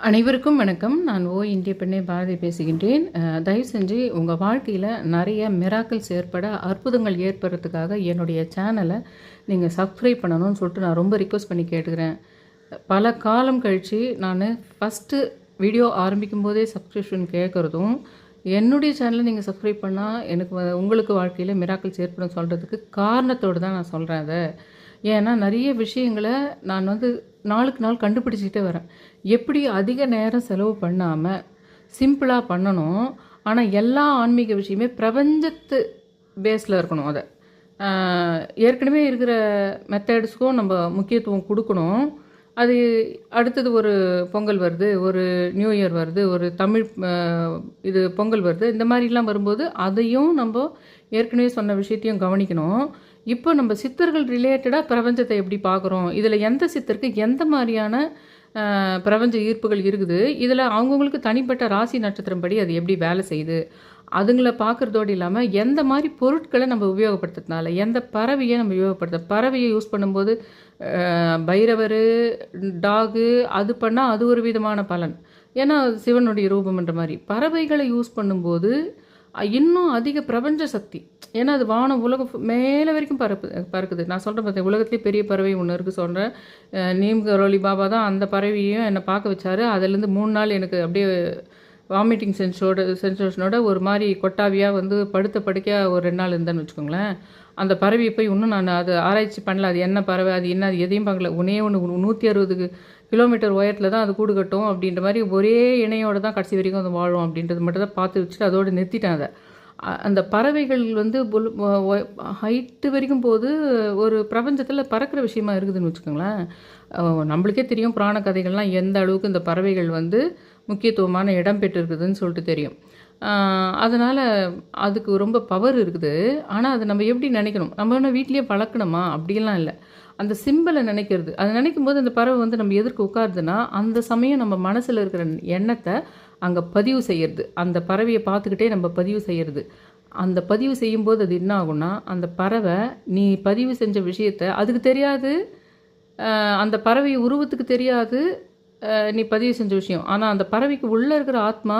அனைவருக்கும் வணக்கம். நான் இந்திய பெண்ணை பாரதி பேசுகின்றேன். தயவு செஞ்சு உங்கள் வாழ்க்கையில் நிறைய மிராக்கிள்ஸ் ஏற்பட, அற்புதங்கள் ஏற்படுறதுக்காக என்னுடைய சேனலை நீங்கள் சப்ஸ்கிரைப் பண்ணணும்னு சொல்லிட்டு நான் ரொம்ப ரிக்வெஸ்ட் பண்ணி கேட்டுக்கிறேன். பல காலம் கழித்து நான் ஃபஸ்ட்டு வீடியோ ஆரம்பிக்கும் போதே சப்ஸ்கிரிப்ஷன் கேட்குறதும், என்னுடைய சேனலை நீங்கள் சப்ஸ்கிரைப் பண்ணால் எனக்கு உங்களுக்கு வாழ்க்கையில் மிராக்கிள்ஸ் ஏற்படும் சொல்கிறதுக்கு காரணத்தோடு தான் நான் சொல்கிறேன் அதை. ஏன்னா நிறைய விஷயங்களை நான் நாளுக்கு நாள் கண்டுபிடிச்சிக்கிட்டே வரேன். எப்படி அதிக நேரம் செலவு பண்ணாமல் சிம்பிளாக பண்ணணும், ஆனால் எல்லா ஆன்மீக விஷயமே பிரபஞ்சத்து பேஸில் இருக்கணும். அதை ஏற்கனவே இருக்கிற மெத்தட்ஸ்க்கும் நம்ம முக்கியத்துவம் கொடுக்கணும். அது அடுத்தது ஒரு பொங்கல் வருது, ஒரு நியூ இயர் வருது, ஒரு தமிழ் இது பொங்கல் வருது, இந்த மாதிரிலாம் வரும்போது அதையும் நம்ம ஏற்கனவே சொன்ன விஷயத்தையும் கவனிக்கணும். இப்போ நம்ம சித்தர்கள் ரிலேட்டடாக பிரபஞ்சத்தை எப்படி பார்க்குறோம், இதில் எந்த சித்தருக்கு எந்த மாதிரியான பிரபஞ்ச ஈர்ப்புகள் இருக்குது, இதில் அவங்கவுங்களுக்கு தனிப்பட்ட ராசி நட்சத்திரம் படி அது எப்படி வேலை செய்யுது, அதுங்களை பார்க்குறதோடு இல்லாமல் எந்த மாதிரி பொருட்களை நம்ம உபயோகப்படுத்துறதுனால, எந்த பறவையை நம்ம பறவையை யூஸ் பண்ணும்போது பைரவர் டாகு அது பண்ணால் அது ஒரு விதமான பலன். ஏன்னா சிவனுடைய ரூபம்ன்ற மாதிரி பறவைகளை யூஸ் பண்ணும்போது இன்னும் அதிக பிரபஞ்ச சக்தி. ஏன்னா அது வானம் உலகம் மேலே வரைக்கும் பறக்குது. நான் சொல்கிறேன் பார்த்தேன், உலகத்துலேயே பெரிய பறவை ஒன்று இருக்குது சொல்கிறேன். நீம் கரோலி பாபா தான் அந்த பறவையும் என்னை பார்க்க வச்சார். அதுலேருந்து 3 நாள் எனக்கு அப்படியே வாமிட்டிங் சென்சேஷனோட ஒரு மாதிரி கொட்டாவியாக படுத்த படுக்கையாக ஒரு 2 நாள் இருந்தேன்னு வச்சுக்கோங்களேன். அந்த பறவையை போய் இன்னும் நான் அது ஆராய்ச்சி பண்ணல, அது என்ன பறவை, அது என்ன, அது எதையும் பார்க்கல. ஒன்று 160 கிலோமீட்டர் உயரத்தில் தான் அது கூடு கட்டும் அப்படின்ற மாதிரி ஒரே இணையோடு தான் கடைசி வரைக்கும் அது வாழும் அப்படின்றது மட்டும் தான் பார்த்து வச்சுட்டு அதோடு நிறுத்திட்டேன். அதை அந்த பறவைகள் ஹைட்டு வரைக்கும் போது ஒரு பிரபஞ்சத்தில் பறக்கிற விஷயமா இருக்குதுன்னு வச்சுக்கோங்களேன். நம்மளுக்கே தெரியும் புராண கதைகள்லாம் எந்த அளவுக்கு இந்த பறவைகள் முக்கியத்துவமான இடம் பெற்றிருக்குதுன்னு சொல்லிட்டு தெரியும். அதனால் அதுக்கு ரொம்ப பவர் இருக்குது. ஆனால் அதை நம்ம எப்படி நினைக்கணும், நம்ம என்ன வீட்லேயே பழக்கணுமா அப்படிலாம் இல்லை. அந்த சிம்பிளை நினைக்கிறது, அதை நினைக்கும் போது அந்த பறவை நம்ம எதிர்க்க உட்காருதுன்னா அந்த சமயம் நம்ம மனசில் இருக்கிற எண்ணத்தை அங்கே பதிவு செய்கிறது. அந்த பறவையை பார்த்துக்கிட்டே நம்ம பதிவு செய்கிறது. அந்த பதிவு செய்யும்போது அது என்ன ஆகும்னா, அந்த பறவை நீ பதிவு செஞ்ச விஷயத்தை அதுக்கு தெரியாது, அந்த பறவை உருவத்துக்கு தெரியாது நீ பதிவு செஞ்ச விஷயம். ஆனால் அந்த பறவைக்கு உள்ளே இருக்கிற ஆத்மா,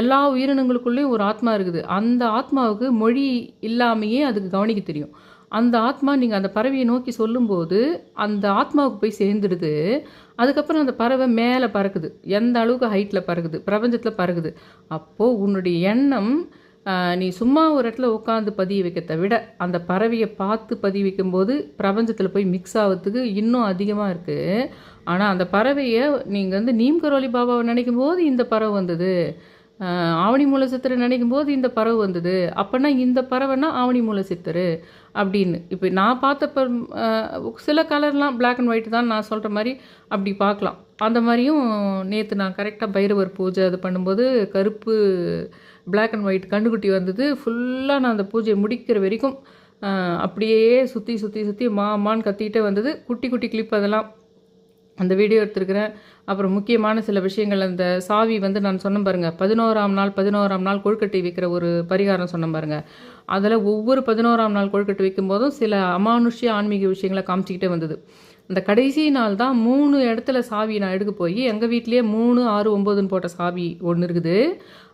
எல்லா உயிரினங்களுக்குள்ளேயும் ஒரு ஆத்மா இருக்குது. அந்த ஆத்மாவுக்கு மொழி இல்லாமையே அதுக்கு கவனிக்க தெரியும். அந்த ஆத்மா நீங்கள் அந்த பறவையை நோக்கி சொல்லும்போது அந்த ஆத்மாவுக்கு போய் சேர்ந்துடுது. அதுக்கப்புறம் அந்த பறவை மேலே பறக்குது, எந்த அளவுக்கு ஹைட்டில் பறக்குது, பிரபஞ்சத்தில் பறக்குது. அப்போது உன்னுடைய எண்ணம் நீ சும்மா ஒரு இடத்துல உட்காந்து பதிய வைக்கிறத விட அந்த பறவையை பார்த்து பதிய வைக்கும்போது பிரபஞ்சத்தில் போய் மிக்ஸ் ஆகிறதுக்கு இன்னும் அதிகமாக இருக்குது. ஆனால் அந்த பறவையை நீங்கள் நீம் கரோலி பாபாவை நினைக்கும் போது இந்த பறவை வந்தது, ஆவணி மூல சித்தரை நினைக்கும் போது இந்த பறவை வந்தது, அப்போனா இந்த பறவைனா ஆவணி மூல சித்தர் அப்படின்னு. இப்போ நான் பார்த்தப்ப சில கலர்லாம் பிளாக் அண்ட் ஒயிட் தான் நான் சொல்கிற மாதிரி அப்படி பார்க்கலாம். அந்த மாதிரியும் நேற்று நான் கரெக்டாக பைரவர் பூஜை அது பண்ணும்போது கருப்பு பிளாக் அண்ட் ஒயிட் கண்டுக்குட்டி வந்தது. ஃபுல்லாக நான் அந்த பூஜையை முடிக்கிற வரைக்கும் அப்படியே சுற்றி சுற்றி சுற்றி மாமான்னு கத்திக்கிட்டே வந்தது. குட்டி குட்டி கிளிப் அதெல்லாம் அந்த வீடியோ எடுத்துருக்கிறேன். அப்புறம் முக்கியமான சில விஷயங்கள், அந்த சாவி நான் சொன்னேன் பாருங்கள், 11ஆம் நாள் கொழுக்கட்டை வைக்கிற ஒரு பரிகாரம் சொன்னேன் பாருங்கள். அதில் ஒவ்வொரு 11ஆம் நாள் கொழுக்கட்டை வைக்கும்போதும் சில அமானுஷ்ய ஆன்மீக விஷயங்களை காமிச்சிக்கிட்டே வந்தது. அந்த கடைசி நாள் தான் 3 இடத்துல சாவி நான் எடுக்க போய் எங்கள் வீட்லேயே 3, 6, 9ன்னு போட்ட சாவி ஒன்று இருக்குது.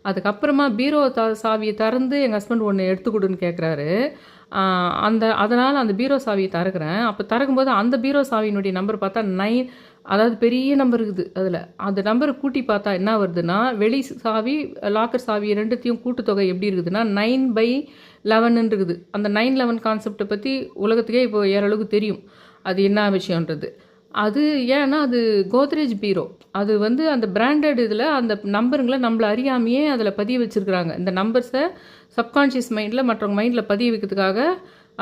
அதுக்கப்புறமா பீரோ சாவியை திறந்து எங்கள் ஹஸ்பண்ட் ஒன்று எடுத்துக்கொடுன்னு கேட்குறாரு. அதனால் அந்த பீரோ சாவியை திறக்கிறேன். அப்போ திறக்கும்போது அந்த பீரோ சாவியினுடைய நம்பர் பார்த்தா 9, அதாவது பெரிய நம்பர் இருக்குது. அதில் அந்த நம்பரை கூட்டி பார்த்தா என்ன வருதுன்னா, வெளி சாவி லாக்கர் சாவி ரெண்டுத்தையும் கூட்டுத்தொகை எப்படி இருக்குதுன்னா 9/11 இருக்குது. அந்த 9/11 கான்செப்டை பற்றி உலகத்துக்கே இப்போ ஏறளவுக்கு தெரியும் அது என்ன விஷயன்றது. அது ஏன்னா அது கோத்ரேஜ் பீரோ, அது அந்த பிராண்டட் இதில் அந்த நம்பருங்களை நம்மளை அறியாமையே அதில் பதிய வச்சுருக்குறாங்க. இந்த நம்பர்ஸை சப்கான்ஷியஸ் மைண்டில் மற்றவங்க மைண்டில் பதிய வைக்கிறதுக்காக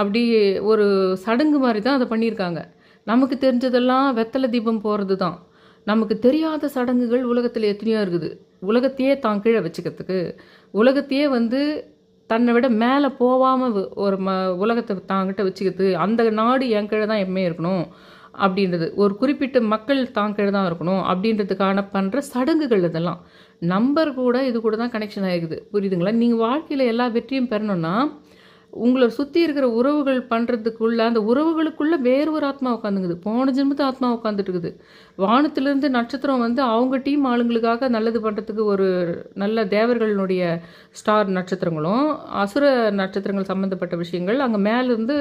அப்படி ஒரு சடங்கு மாதிரி தான் அதை பண்ணியிருக்காங்க. நமக்கு தெரிஞ்சதெல்லாம் வெத்தலை தீபம் போகிறது தான். நமக்கு தெரியாத சடங்குகள் உலகத்தில் எத்தனையோ இருக்குது. உலகத்தையே தான் கீழே வச்சுக்கிறதுக்கு, உலகத்தையே தன்னை விட மேலே போகாமல் ஒரு உலகத்தை தாங்கிட்ட வச்சுக்கிறது, அந்த நாடு என் கீழே தான் எப்பவுமே இருக்கணும் அப்படின்றது, ஒரு குறிப்பிட்ட மக்கள் தான் கீழே தான் இருக்கணும் அப்படின்றதுக்கான பண்ணுற சடங்குகள் இதெல்லாம். நம்பர் கூட இது கூட தான் கனெக்ஷன் ஆகிருக்குது. புரியுதுங்களா? நீங்கள் வாழ்க்கையில் எல்லா வெற்றியும் பெறணும்னா உங்களை சுற்றி இருக்கிற உறவுகள் பண்ணுறதுக்குள்ள அந்த உறவுகளுக்குள்ளே வேறு ஒரு ஆத்மா உட்காந்துங்குது. போன ஜென்மத்து ஆத்மா உட்காந்துட்டு இருக்குது. வானத்திலிருந்து நட்சத்திரம் வந்து அவங்க டீம் ஆளுங்களுக்காக நல்லது பண்ணுறதுக்கு ஒரு நல்ல தேவர்களுடைய ஸ்டார் நட்சத்திரங்களும், அசுர நட்சத்திரங்கள் சம்மந்தப்பட்ட விஷயங்கள் அங்கே மேலேருந்து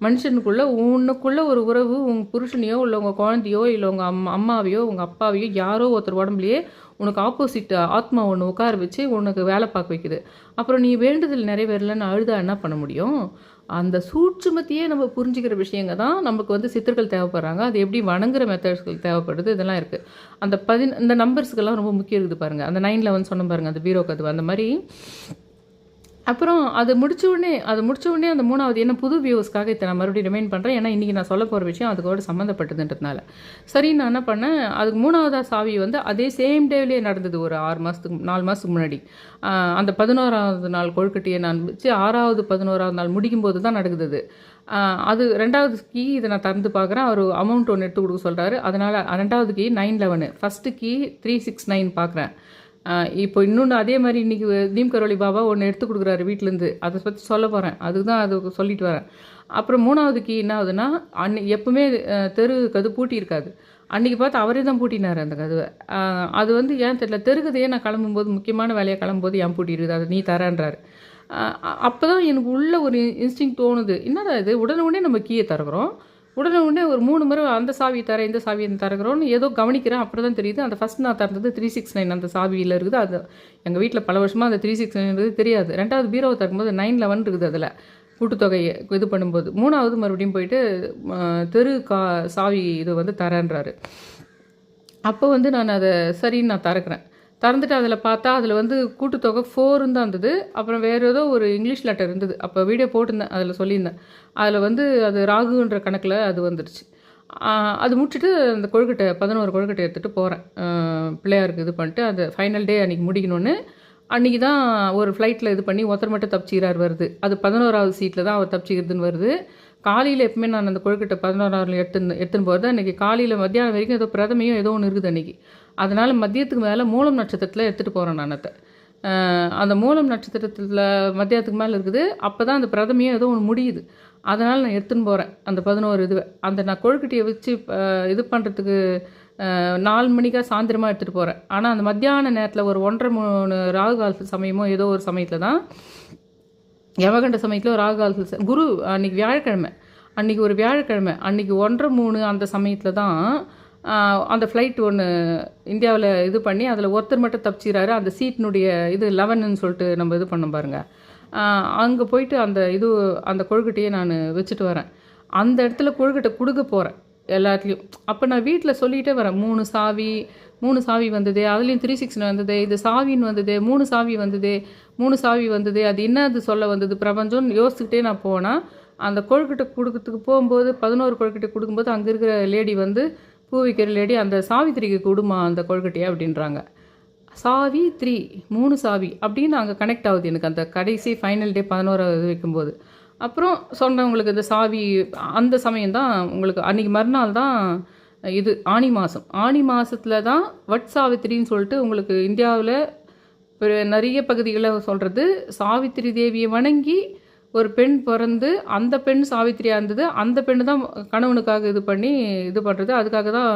மனுஷனுக்குள்ளே உன்னுக்குள்ளே ஒரு உறவு, உங்கள் புருஷனையோ இல்லை உங்கள் குழந்தையோ இல்லை உங்கள் அம்மாவையோ உங்கள் அப்பாவையோ யாரோ ஒருத்தர் உடம்புலையே உனக்கு ஆப்போசிட் ஆத்மா ஒன்று உட்கார வச்சு உனக்கு வேலை பார்க்க வைக்குது. அப்புறம் நீ வேண்டுதல் நிறைவேறலன்னு அழுதா என்ன பண்ண முடியும்? அந்த சூட்சுமத்தையே நம்ம புரிஞ்சுக்கிற விஷயங்க தான் நமக்கு வந்து சித்தர்கள் தேவைப்படுறாங்க. அது எப்படி வணங்குற மெத்தட்ஸ்கள் தேவைப்படுது, இதெல்லாம் இருக்குது. அந்த இந்த நம்பர்ஸுக்கெல்லாம் ரொம்ப முக்கியம் இருக்குது பாருங்கள். அந்த 911 சொன்ன பாருங்கள், அந்த பீரோ கதவு அந்த மாதிரி. அப்புறம் அது முடிச்ச உடனே அந்த 3வது என்ன புது வியூவர்ஸ்க்காக இதை நான் மறுபடியும் ரிமைண்ட் பண்ணுறேன். ஏன்னா இன்றைக்கி நான் சொல்ல போகிற விஷயம் அதுக்கோட சம்மந்தப்பட்டதுன்றதுனால. சரி, நான் என்ன பண்ணேன், அதுக்கு 3வது சாவி வந்து அதே சேம் டேவிலே நடந்தது. ஒரு 4 மாதத்துக்கு முன்னாடி அந்த 11வது நாள் கொழுக்கட்டையை நான் வச்சு 6வது 11வது நாள் முடிக்கும்போது தான் நடக்குது. அது 2வது கீ இதை நான் திறந்து பார்க்குறேன். அவர் அமௌண்ட் ஒன்று எடுத்து கொடுக்க சொல்கிறாரு. அதனால் 2வது கீ 911, ஃபஸ்ட்டு கீ 369 பார்க்குறேன். இப்போ இன்னொன்று அதே மாதிரி இன்றைக்கி நீம் கரோலி பாபா ஒன்று எடுத்து கொடுக்குறாரு வீட்டிலேருந்து. அதை பற்றி சொல்ல போகிறேன். அதுதான் அது சொல்லிட்டு வரேன். அப்புறம் 3வது கீ என்ன ஆகுதுன்னா, எப்பவுமே தெரு கது பூட்டி இருக்காது. அன்றைக்கி பார்த்து அவரே தான் பூட்டினார் அந்த கதவை. அது வந்து ஏன் தெரியல, தெருக்கதையே நான் கிளம்பும்போது முக்கியமான வேலையாக கிளம்பும்போது ஏன் பூட்டிடுது, அதை நீ தரேன்றாரு. அப்போ தான் எனக்கு உள்ள ஒரு இன்ஸ்டிங் தோணுது, என்னடா இது உடனே நம்ம கீயை திறக்கிறோம், உடனே ஒரு 3 முறை அந்த சாவி தர இந்த சாவியை திறக்கிறோன்னு ஏதோ கவனிக்கிறேன். அப்புறம் தான் தெரியுது அந்த ஃபஸ்ட் நான் திறந்தது 369 அந்த சாவியில் இருக்குது. அது எங்கள் வீட்டில் பல வருஷமாக அந்த 369 தெரியாது. 2வது பீரோவை திறக்கும்போது 911 இருக்குது. அதில் கூட்டுத்தொகையை இது பண்ணும்போது 3வது மறுபடியும் போயிட்டு தெரு சாவி இது வந்து தரேன்றாரு. அப்போ வந்து நான் அதை சரின்னு நான் திறக்கிறேன். திறந்துட்டு அதில் பார்த்தா அதில் வந்து கூட்டுத்தொகை 4ன்னு தான் இருந்தது. அப்புறம் வேறு ஏதோ ஒரு இங்கிலீஷ் லெட்டர் இருந்தது. அப்போ வீடியோ போட்டிருந்தேன், அதில் சொல்லியிருந்தேன். அதில் வந்து அது ராகுன்ற கணக்கில் அது வந்துடுச்சு. அது முடிச்சுட்டு அந்த கொழுக்கட்டை 11 கொழுக்கட்டை எடுத்துகிட்டு போகிறேன். பிள்ளையாருக்கு இது பண்ணிட்டு அந்த ஃபைனல் டே அன்றைக்கி முடிக்கணுன்னு. அன்றைக்கி தான் ஒரு ஃப்ளைட்டில் இது பண்ணி ஒருத்தர் மட்டும் தப்பிச்சிக்கிறார் வருது. அது 11வது சீட்டில் தான் அவர் தப்பிச்சிக்கிறதுன்னு வருது. காலையில் எப்பவுமே நான் அந்த கொழுக்கட்டை 11வது எடுத்துன்னு போகிறது. அன்றைக்கி காலையில் மத்தியானம் வரைக்கும் ஏதோ பிரதமையும் ஏதோ ஒன்று இருக்குது அன்றைக்கி. அதனால் மதியத்துக்கு மேலே மூலம் நட்சத்திரத்தில் எடுத்துகிட்டு போகிறேன் நான் அதை. அந்த மூலம் நட்சத்திரத்தில் மத்தியானத்துக்கு மேலே இருக்குது. அப்போ தான் அந்த பிரதமையும் ஏதோ ஒன்று முடியுது. அதனால் நான் எடுத்துன்னு போகிறேன் அந்த 11 இதுவை. அந்த நான் கொழுக்கட்டையை வச்சு இது பண்ணுறதுக்கு 4 மணிக்காக சாயந்தரமாக எடுத்துகிட்டு போகிறேன். ஆனால் அந்த மத்தியான நேரத்தில் ஒரு 1:30 ராகு காலத்து சமயமோ ஏதோ ஒரு சமயத்தில் தான், யமகண்ட சமயத்தில் ஒரு ராகு காலத்தில் குரு அன்றைக்கி வியாழக்கிழமை, அன்றைக்கி ஒரு வியாழக்கிழமை, அன்றைக்கி 1:30 அந்த சமயத்தில் தான் அந்த ஃப்ளைட் ஒன்று இந்தியாவில் இது பண்ணி அதில் ஒருத்தர் மட்டும் தப்பிச்சிக்கிறாரு. அந்த சீட்டினுடைய இது 11ன்னு சொல்லிட்டு நம்ம இது பண்ண பாருங்கள். அங்கே போயிட்டு அந்த கொழுக்கட்டையை நான் வச்சுட்டு வரேன். அந்த இடத்துல கொழுக்கட்டை கொடுக்க போகிறேன் எல்லாத்துலேயும். அப்போ நான் வீட்டில் சொல்லிகிட்டே வரேன், 3 சாவி வந்தது, அதுலேயும் 369 வந்தது, இது சாவின்னு வந்தது, 3 சாவி வந்தது, அது என்னது சொல்ல வந்தது பிரபஞ்சம்னு யோசிச்சுக்கிட்டே நான் போனேன். அந்த கொழுக்கட்டை கொடுக்கறதுக்கு போகும்போது 11 கொழுக்கட்டை கொடுக்கும்போது அங்கே இருக்கிற லேடி வந்து பூ விற்கிற லேடி, அந்த சாவித்திரிக்கு கொடுமா அந்த கொழுக்கட்டையை அப்படின்றாங்க. சாவி 3 சாவி அப்படின்னு அங்கே கனெக்ட் ஆகுது எனக்கு அந்த கடைசி ஃபைனல் டே 11வது வைக்கும்போது. அப்புறம் சொன்னவங்களுக்கு இந்த சாவி அந்த சமயம்தான் உங்களுக்கு அன்றைக்கி மறுநாள் தான் இது ஆனி மாதத்தில் தான் வட் சாவித்திரின்னு சொல்லிட்டு உங்களுக்கு இந்தியாவில் நிறைய பகுதிகளில் சொல்கிறது. சாவித்திரி தேவியை வணங்கி ஒரு பெண் பிறந்து அந்த பெண் சாவித்திரியாக இருந்தது. அந்த பெண்ணு தான் கணவனுக்காக இது பண்ணி இது பண்ணுறது. அதுக்காக தான்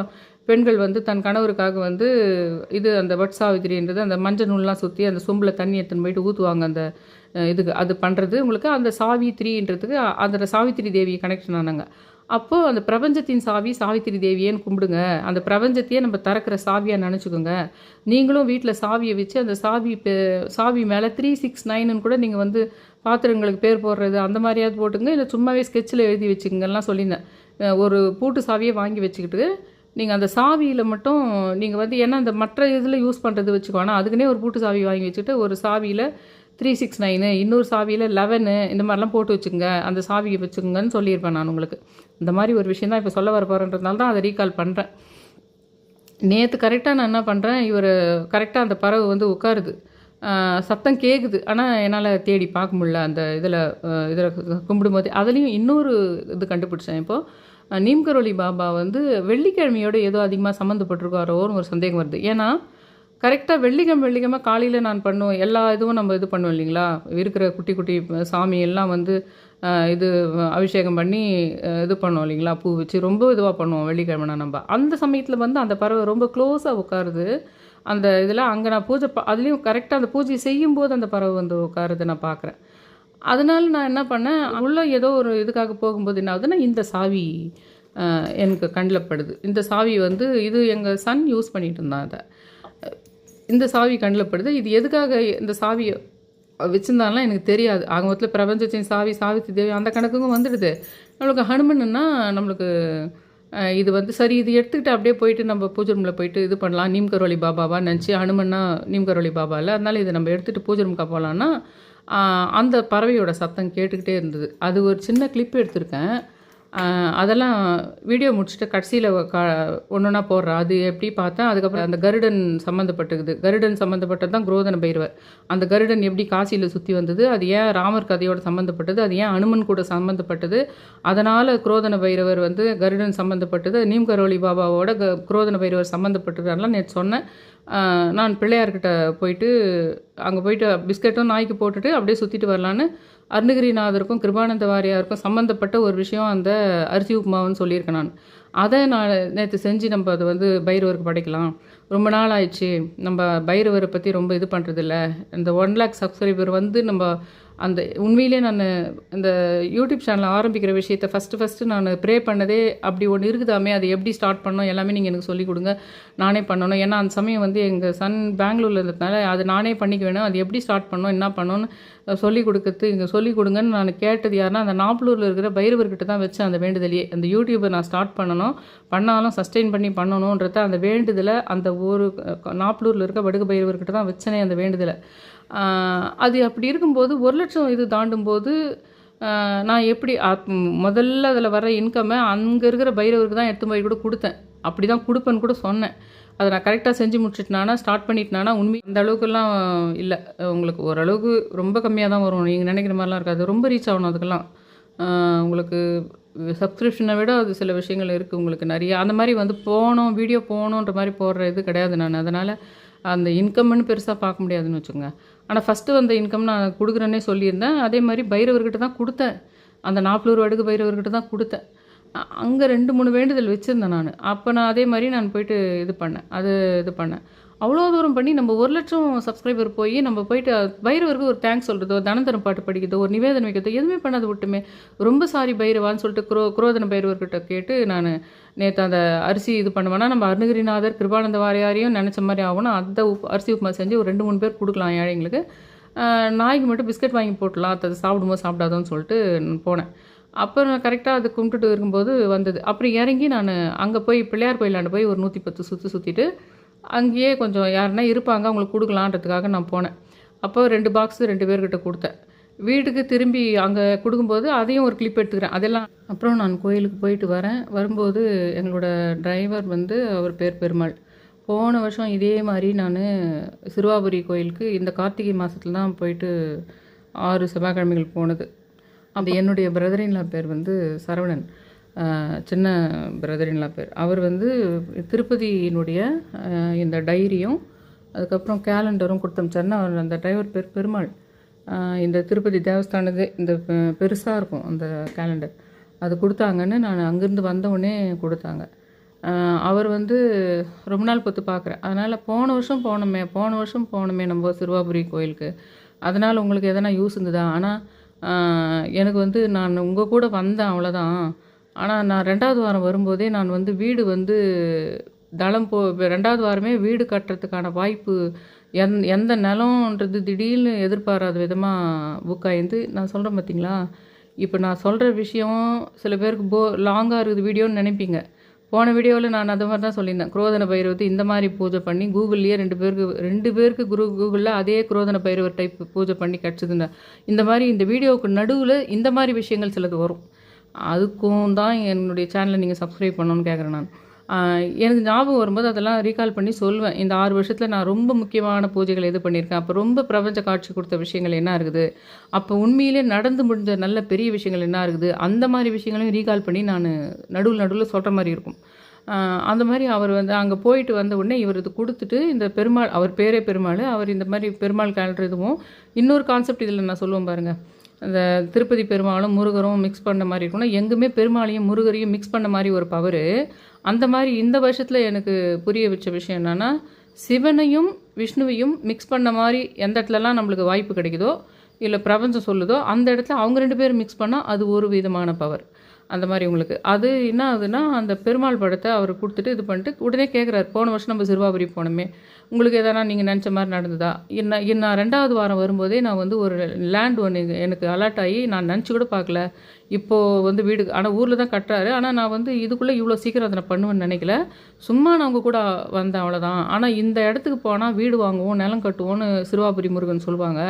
பெண்கள் வந்து தன் கணவருக்காக வந்து அந்த வட் சாவித்திரின்றது அந்த மஞ்சள் நூல்லாம் சுற்றி அந்த சொம்பில் தண்ணி எடுத்துன்னு போயிட்டு ஊற்றுவாங்க. அந்த இதுக்கு அது பண்ணுறது உங்களுக்கு அந்த சாவித்திரின்றதுக்கு அந்த சாவித்திரி தேவியை கனெக்ஷன் ஆனாங்க. அப்போது அந்த பிரபஞ்சத்தின் சாவித்திரி தேவியேன்னு கும்பிடுங்க. அந்த பிரபஞ்சத்தையே நம்ம திறக்கிற சாவியாக நினச்சிக்கோங்க. நீங்களும் வீட்டில் சாவியை வச்சு அந்த சாவி மேலே 369ன்னு கூட நீங்கள் வந்து பாத்திரங்களுக்கு பேர் போடுறது அந்த மாதிரியாவது போட்டுங்க. இல்லை சும்மாவே ஸ்கெட்சில் எழுதி வச்சுக்கங்கலாம் சொல்லியிருந்தேன். ஒரு பூட்டு சாவியை வாங்கி வச்சுக்கிட்டு நீங்கள் அந்த சாவியில் மட்டும் நீங்கள் வந்து ஏன்னா அந்த மற்ற இதில் யூஸ் பண்ணுறது வச்சுக்கோ. ஆனால் அதுக்குன்னே ஒரு பூட்டு சாவி வாங்கி வச்சுக்கிட்டு ஒரு சாவியில் 369, இன்னொரு சாவியில் 11 இந்த மாதிரிலாம் போட்டு வச்சுக்கோங்க. அந்த சாவியை வச்சுக்கோங்கன்னு சொல்லியிருப்பேன் நான் உங்களுக்கு. இந்த மாதிரி ஒரு விஷயம் தான் இப்போ சொல்ல வர போகிறேன்றதுனால தான் அதை ரீகால் பண்ணுறேன். நேற்று கரெக்டாக நான் என்ன பண்ணுறேன், இவர் கரெக்டாக அந்த பறவை வந்து உட்காருது, சத்தம் கேட்குது. ஆனால் என்னால் தேடி பார்க்க முடியல அந்த இதில் கும்பிடும்போது. அதுலேயும் இன்னொரு இது கண்டுபிடிச்சேன். இப்போது நீம்கரோலி பாபா வந்து வெள்ளிக்கிழமையோடு ஏதோ அதிகமாக சம்மந்தப்பட்டிருக்காரோன்னு ஒரு சந்தேகம் வருது. ஏன்னா கரெக்டாக வெள்ளிக்கிழமை காலையில் நான் பண்ணுவேன். எல்லா இதுவும் நம்ம இது பண்ணுவோம் இல்லைங்களா? இருக்கிற குட்டி குட்டி சாமி எல்லாம் வந்து இது அபிஷேகம் பண்ணி இது பண்ணுவோம் இல்லைங்களா? பூ வச்சு ரொம்ப இதுவாக பண்ணுவோம் வெள்ளிக்கிழமைனா நம்ம. அந்த சமயத்தில் வந்து அந்த பறவை ரொம்ப க்ளோஸாக உட்காருது. அந்த இதில் அங்கே நான் பூஜை அதுலேயும் கரெக்டாக அந்த பூஜை செய்யும்போது அந்த பறவை வந்து உட்காருது நான் பார்க்குறேன். அதனால நான் என்ன பண்ணேன், உள்ள ஏதோ ஒரு இதுக்காக போகும்போது என்ன ஆகுதுன்னா, இந்த சாவி எனக்கு கண்ணில் படுது. இந்த சாவி வந்து இது எங்கள் சன் யூஸ் பண்ணிகிட்டு இருந்தான் அதை. இந்த சாவி கண்ணில் படுது. இது எதுக்காக இந்த சாவியை வச்சுருந்தாலாம் எனக்கு தெரியாது. ஆக மொத்தத்தில் பிரபஞ்சத்தின் சாவி, சாவித்திரி தேவி அந்த கணக்குக்கும் வந்துடுது. நம்மளுக்கு ஹனுமன்னா நம்மளுக்கு இது வந்து சரி இது எடுத்துக்கிட்டு அப்படியே போயிட்டு நம்ம பூஜை ரூமில் போயிட்டு இது பண்ணலாம். நீம் கரோலி பாபாவா நினச்சி ஹனுமன்னா நீம் கரோலி பாபா இல்லை, அதனால இதை நம்ம எடுத்துகிட்டு பூஜை ரூமுக்கு போகலான்னா அந்த பறவையோட சத்தம் கேட்டுக்கிட்டே இருந்தது. அது ஒரு சின்ன கிளிப் எடுத்திருக்கேன். அதெல்லாம் வீடியோ முடிச்சுட்டு கடைசியில் ஒன்றா போடுறேன். அது எப்படி பார்த்தேன். அதுக்கப்புறம் அந்த கருடன் சம்மந்தப்பட்டது. கருடன் சம்மந்தப்பட்டது தான் குரோதன பைரவர். அந்த கருடன் எப்படி காசியில் சுற்றி வந்தது, அது ஏன் ராமர் கதையோடு சம்மந்தப்பட்டது, அது ஏன் அனுமன் கூட சம்மந்தப்பட்டது, அதனால் குரோதன பைரவர் வந்து கருடன் சம்மந்தப்பட்டது, நீம் கரோலி பாபாவோட குரோதன பைரவர் சம்மந்தப்பட்டதெல்லாம் நேற்று சொன்னேன். நான் பிள்ளையார்கிட்ட போயிட்டு அங்கே போயிட்டு பிஸ்கட்டும் நாய்க்கு போட்டுட்டு அப்படியே சுற்றிட்டு வரலான்னு அருணகிரிநாதருக்கும் கிருபானந்த வாரியாருக்கும் சம்மந்தப்பட்ட ஒரு விஷயம் அந்த அரிசி உப்புமாவுன்னு சொல்லியிருக்கேன் நான். அதை நான் நேற்று செஞ்சு நம்ம அதை வந்து பைரவருக்கு படைக்கலாம். ரொம்ப நாள் ஆயிடுச்சு, நம்ம பைரவரை பற்றி ரொம்ப இது பண்ணுறதில்ல. இந்த 1 lakh சப்ஸ்கிரைபர் வந்து நம்ம அந்த உண்மையிலே நான் இந்த யூடியூப் சேனல் ஆரம்பிக்கிற விஷயத்தை ஃபஸ்ட்டு நான் ப்ரே பண்ணதே அப்படி ஒன்று இருக்குதாமே, அது எப்படி ஸ்டார்ட் பண்ணோம் எல்லாமே நீங்கள் எனக்கு சொல்லிக் கொடுங்க, நானே பண்ணணும். ஏன்னா அந்த சமயம் வந்து எங்கள் சன் பெங்களூரில் இருந்ததுனால அது நானே பண்ணிக்க வேணும். அது எப்படி ஸ்டார்ட் பண்ணோம் என்ன பண்ணோன்னு சொல்லிக் கொடுக்கறது இங்கே சொல்லிக் கொடுங்கன்னு நான் கேட்டது யாருன்னா அந்த நாப்ளூரில் இருக்கிற பைரவர்கிட்ட தான் வச்சேன் அந்த வேண்டுதலையே. அந்த யூடியூப்பை நான் ஸ்டார்ட் பண்ணாலும் சஸ்டெயின் பண்ணி பண்ணணுன்றத அந்த வேண்டுதலை அந்த ஒரு நாப்ளூரில் இருக்க வடுக பைரவர்கிட்ட தான் வச்சனே அந்த வேண்டுதலை. அது அப்படி இருக்கும்போது 1 லட்சம் இது தாண்டும்போது நான் எப்படி முதல்ல அதில் வர இன்கம்மை அங்கே இருக்கிற பைரவருக்கு தான் எடுத்து போய் கூட கொடுத்தேன். அப்படி தான் கொடுப்பேன்னு கூட சொன்னேன். அதை நான் கரெக்டாக செஞ்சு முடிச்சிட்டேனா ஸ்டார்ட் பண்ணிட்டேனா உண்மை அந்த அளவுக்குலாம் இல்லை. உங்களுக்கு ஓரளவுக்கு ரொம்ப கம்மியாக தான் வரும். நீங்கள் நினைக்கிற மாதிரிலாம் இருக்காது. ரொம்ப ரீச் ஆகணும் அதுக்கெல்லாம். உங்களுக்கு சப்ஸ்கிரிப்ஷனை விட அது சில விஷயங்கள் இருக்குது உங்களுக்கு நிறைய. அந்த மாதிரி வந்து வீடியோ போகணுன்ற மாதிரி போடுற இது கிடையாது நான். அதனால் அந்த இன்கம்னு பெருசாக பார்க்க முடியாதுன்னு வச்சுக்கோங்க. ஆனால் ஃபஸ்ட்டு வந்த இன்கம் நான் கொடுக்குறேன்னே சொல்லியிருந்தேன். அதே மாதிரி பைரவர்கிட்ட தான் கொடுத்தேன். அந்த 400 வடுகு பைரவர்கிட்ட தான் கொடுத்தேன். அங்கே 2-3 வேண்டுதல் வச்சுருந்தேன் நான். அப்போ நான் அதே மாதிரி நான் போயிட்டு இது பண்ணேன். அவ்வளோ தூரம் பண்ணி நம்ம 1 லட்சம் சப்ஸ்கிரைபர் போய் நம்ம போயிட்டு பைரவருக்கு ஒரு தேங்க்ஸ் சொல்கிறதோ, தனந்தரம் பாட்டு படிக்கிறதோ, ஒரு நிவேதனம் வைக்கிறதோ எதுவுமே பண்ணாது விட்டுமே. ரொம்ப சாரி பைரவான்னு சொல்லிட்டு குரோதன பைரவர்கிட்ட கேட்டு நான் நேற்று அந்த அரிசி இது பண்ணுவேன்னா நம்ம அருணகிரிநாதர் கிருபானந்த வாரியாரையும் நினச்ச மாதிரி ஆகணும். அந்த அரிசி உப்புமா செஞ்சு ஒரு 2-3 பேர் கொடுக்கலாம் ஏழைங்களுக்கு. நாய்க்கு மட்டும் பிஸ்கட் வாங்கி போட்டலாம், அது சாப்பிடும்போது சாப்பிடாதோன்னு சொல்லிட்டு போனேன். அப்போ நான் கரெக்டாக அது கும்பிட்டுட்டு இருக்கும்போது வந்தது. அப்புறம் இறங்கி நான் அங்கே போய் பிள்ளையார் கோயிலாண்டு போய் ஒரு 110 சுற்றிட்டு அங்கேயே கொஞ்சம் யாருன்னா இருப்பாங்க அவங்களுக்கு கொடுக்கலான்றதுக்காக நான் போனேன். அப்போ 2 பாக்ஸு 2 பேர்கிட்ட கொடுத்தேன். வீட்டுக்கு திரும்பி அங்கே கொடுக்கும்போது அதையும் ஒரு கிளிப் எடுத்துக்கிறேன். அதெல்லாம் அப்புறம் நான் கோயிலுக்கு போயிட்டு வரும்போது எங்களோட டிரைவர் வந்து அவர் பேர் பெருமாள். போன வருஷம் இதே மாதிரி நான் சிறுவாபுரி கோயிலுக்கு இந்த கார்த்திகை மாதத்துல தான் போயிட்டு 6 செவ்வாய்க்கிழமைகள் போனது. அப்படி என்னுடைய பிரதரின்லா பேர் வந்து சரவணன், சின்ன பிரதரின்லா பேர். அவர் வந்து திருப்பதியினுடைய இந்த டைரியும் அதுக்கப்புறம் கேலண்டரும் கொடுத்தமிச்சாருன்னா அவர் அந்த டிரைவர் பேர் பெருமாள். இந்த திருப்பதி தேவஸ்தானது இந்த பெருசாக இருக்கும் அந்த கேலண்டர், அது கொடுத்தாங்கன்னு நான் அங்கேருந்து வந்தவுடனே கொடுத்தாங்க. அவர் வந்து ரொம்ப நாள் பொறுத்து பார்க்குறேன். அதனால் போன வருஷம் போனோமே நம்ம சிறுவாபுரி கோயிலுக்கு. அதனால் உங்களுக்கு எதனா யூஸ் இருந்ததா? ஆனால் எனக்கு வந்து நான் உங்கள் கூட வந்தேன் அவ்வளோதான். ஆனால் நான் 2வது வாரம் வரும்போதே நான் வந்து வீடு வந்து தளம் 2வது வாரமே வீடு கட்டுறதுக்கான வாய்ப்பு எந்த நிலம்ன்றது திடீர்னு எதிர்பாராத விதமாக புக் ஆகிருந்து நான் சொல்கிறேன் பார்த்தீங்களா. இப்போ நான் சொல்கிற விஷயம் சில பேருக்கு லாங்காக இருக்குது வீடியோன்னு நினைப்பீங்க. போன வீடியோவில் நான் அது மாதிரி தான் சொல்லியிருந்தேன். குரோதன பைரவத்தை இந்த மாதிரி பூஜை பண்ணி கூகுள்லேயே 2 பேருக்கு கூகுளில் அதே குரோதன பைரவர் டைப் பூஜை பண்ணி கிடச்சிதுங்க. இந்த மாதிரி இந்த வீடியோவுக்கு நடுவில் இந்த மாதிரி விஷயங்கள் சிலது வரும். அதுக்கும் தான் என்னுடைய சேனலை நீங்கள் சப்ஸ்கிரைப் பண்ணணுன்னு கேட்குறேன் நான். எனக்கு ஞாபகம் வரும்போது அதெல்லாம் ரீகால் பண்ணி சொல்லுவேன். இந்த 6 வருஷத்தில் நான் ரொம்ப முக்கியமான பூஜைகள் எது பண்ணியிருக்கேன், அப்போ ரொம்ப பிரபஞ்ச காட்சி கொடுத்த விஷயங்கள் என்ன இருக்குது, அப்போ உண்மையிலே நடந்து முடிஞ்ச நல்ல பெரிய விஷயங்கள் என்ன இருக்குது, அந்த மாதிரி விஷயங்களையும் ரீகால் பண்ணி நான் நடுவில் சொல்கிற மாதிரி இருக்கும். அந்த மாதிரி அவர் வந்து அங்கே போயிட்டு வந்த உடனே இவர் இது கொடுத்துட்டு இந்த பெருமாள், அவர் பேரே பெருமாள், அவர் இந்த மாதிரி பெருமாள் கேலண்டர் இதுவும் இன்னொரு கான்செப்ட் இதில் நான் சொல்லுவேன் பாருங்கள். அந்த திருப்பதி பெருமாளும் முருகரும் மிக்ஸ் பண்ண மாதிரி இருக்கும்னா எங்குமே பெருமாளையும் முருகரையும் மிக்ஸ் பண்ண மாதிரி ஒரு பவர். அந்த மாதிரி இந்த வருஷத்தில் எனக்கு புரிய வச்ச விஷயம் என்னென்னா, சிவனையும் விஷ்ணுவையும் மிக்ஸ் பண்ண மாதிரி எந்த இடத்துலலாம் நம்மளுக்கு வாய்ப்பு கிடைக்குதோ இல்லை பிரபஞ்சம் சொல்லுதோ அந்த இடத்துல அவங்க 2 பேரும் மிக்ஸ் பண்ணால் அது ஒரு விதமான பவர். அந்த மாதிரி உங்களுக்கு அது என்ன ஆகுதுன்னா, அந்த பெருமாள் படத்தை அவர் கொடுத்துட்டு இது பண்ணிட்டு உடனே கேட்குறாரு, போன வருஷம் நம்ம சிறுவாபுரி போனோமே, உங்களுக்கு எதனா நீங்கள் நினச்ச மாதிரி நடந்ததா? நான் 2வது வாரம் வரும்போதே நான் வந்து ஒரு லேண்ட் ஒன்று எனக்கு அலர்ட் ஆகி நான் நினச்சி கூட பார்க்கல. இப்போது வந்து வீடு ஆனால் ஊரில் தான் கட்டுறாரு. ஆனால் நான் வந்து இதுக்குள்ளே இவ்வளோ சீக்கிரம் அதை நான் பண்ணுவேன்னு நினைக்கல. சும்மா நான் அவங்க கூட வந்தேன், அவ்வளோதான். ஆனால் இந்த இடத்துக்கு போனால் வீடு வாங்குவோம், நிலம் கட்டுவோன்னு சிறுவாபுரி முருகன் சொல்லுவாங்க.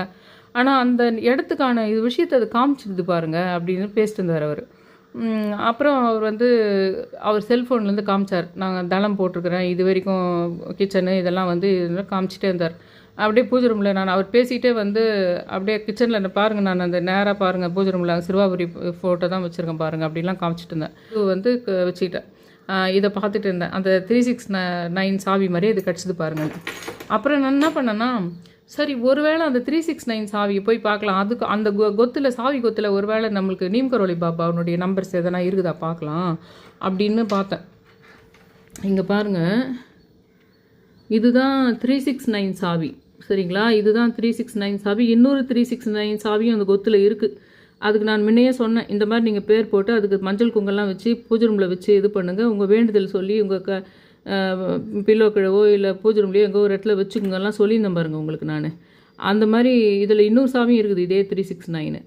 ஆனால் அந்த இடத்துக்கான இது விஷயத்தை அது காமிச்சிடுது பாருங்கள் அப்படின்னு பேசிட்டு இருந்தார் அவர். அப்புறம் அவர் வந்து அவர் செல்ஃபோன்லேருந்து காமிச்சார், நாங்கள் தளம் போட்டிருக்கிறேன், இது வரைக்கும் கிச்சனு இதெல்லாம் வந்து காமிச்சிட்டே இருந்தார். அப்படியே பூஜை ரூமில் நான் அவர் பேசிக்கிட்டே வந்து அப்படியே கிச்சனில் என்ன பாருங்கள், நான் அந்த நேராக பாருங்கள் பூஜை ரூமில் சிறுவாபுரி ஃபோட்டோ தான் வச்சுருக்கேன் பாருங்கள் அப்படிலாம் காமிச்சிட்டு இருந்தேன். இது வந்து வச்சுக்கிட்டேன். இதை பார்த்துட்டு இருந்தேன். அந்த 369 சாவி மாதிரியே இது கிடச்சிது பாருங்கள். அப்புறம் நான் என்ன பண்ணேன்னா, சரி ஒருவேளை அந்த 369 சாவியை போய் பார்க்கலாம், அதுக்கு அந்த கொத்தில் சாவி கொத்தில் ஒருவேளை நம்மளுக்கு நீம் கரோலி பாபாவுடைய நம்பர்ஸ் எதனா இருக்குதா பார்க்கலாம் அப்படின்னு பார்த்தேன். இங்கே பாருங்கள், இதுதான் 369 சாவி, சரிங்களா? இதுதான் 369 சாவி. இன்னொரு 369 சாவியும் அந்த கொத்தில் இருக்குது. அதுக்கு நான் முன்னையே சொன்னேன், இந்த மாதிரி நீங்கள் பேர் போட்டு அதுக்கு மஞ்சள் குங்கெல்லாம் வச்சு பூஜை ரூமில் வச்சு இது பண்ணுங்கள், உங்கள் வேண்டுதல் சொல்லி உங்கள் பில்லோ கிழவோ இல்லை பூஜை ரூம்லேயோ எங்கோ ஒரு இடத்துல வச்சுக்கோங்கலாம் சொல்லியிருந்தேன் பாருங்கள் உங்களுக்கு. நான் அந்த மாதிரி இதில் இன்னொரு சாமியும் இருக்குது, இதே 369.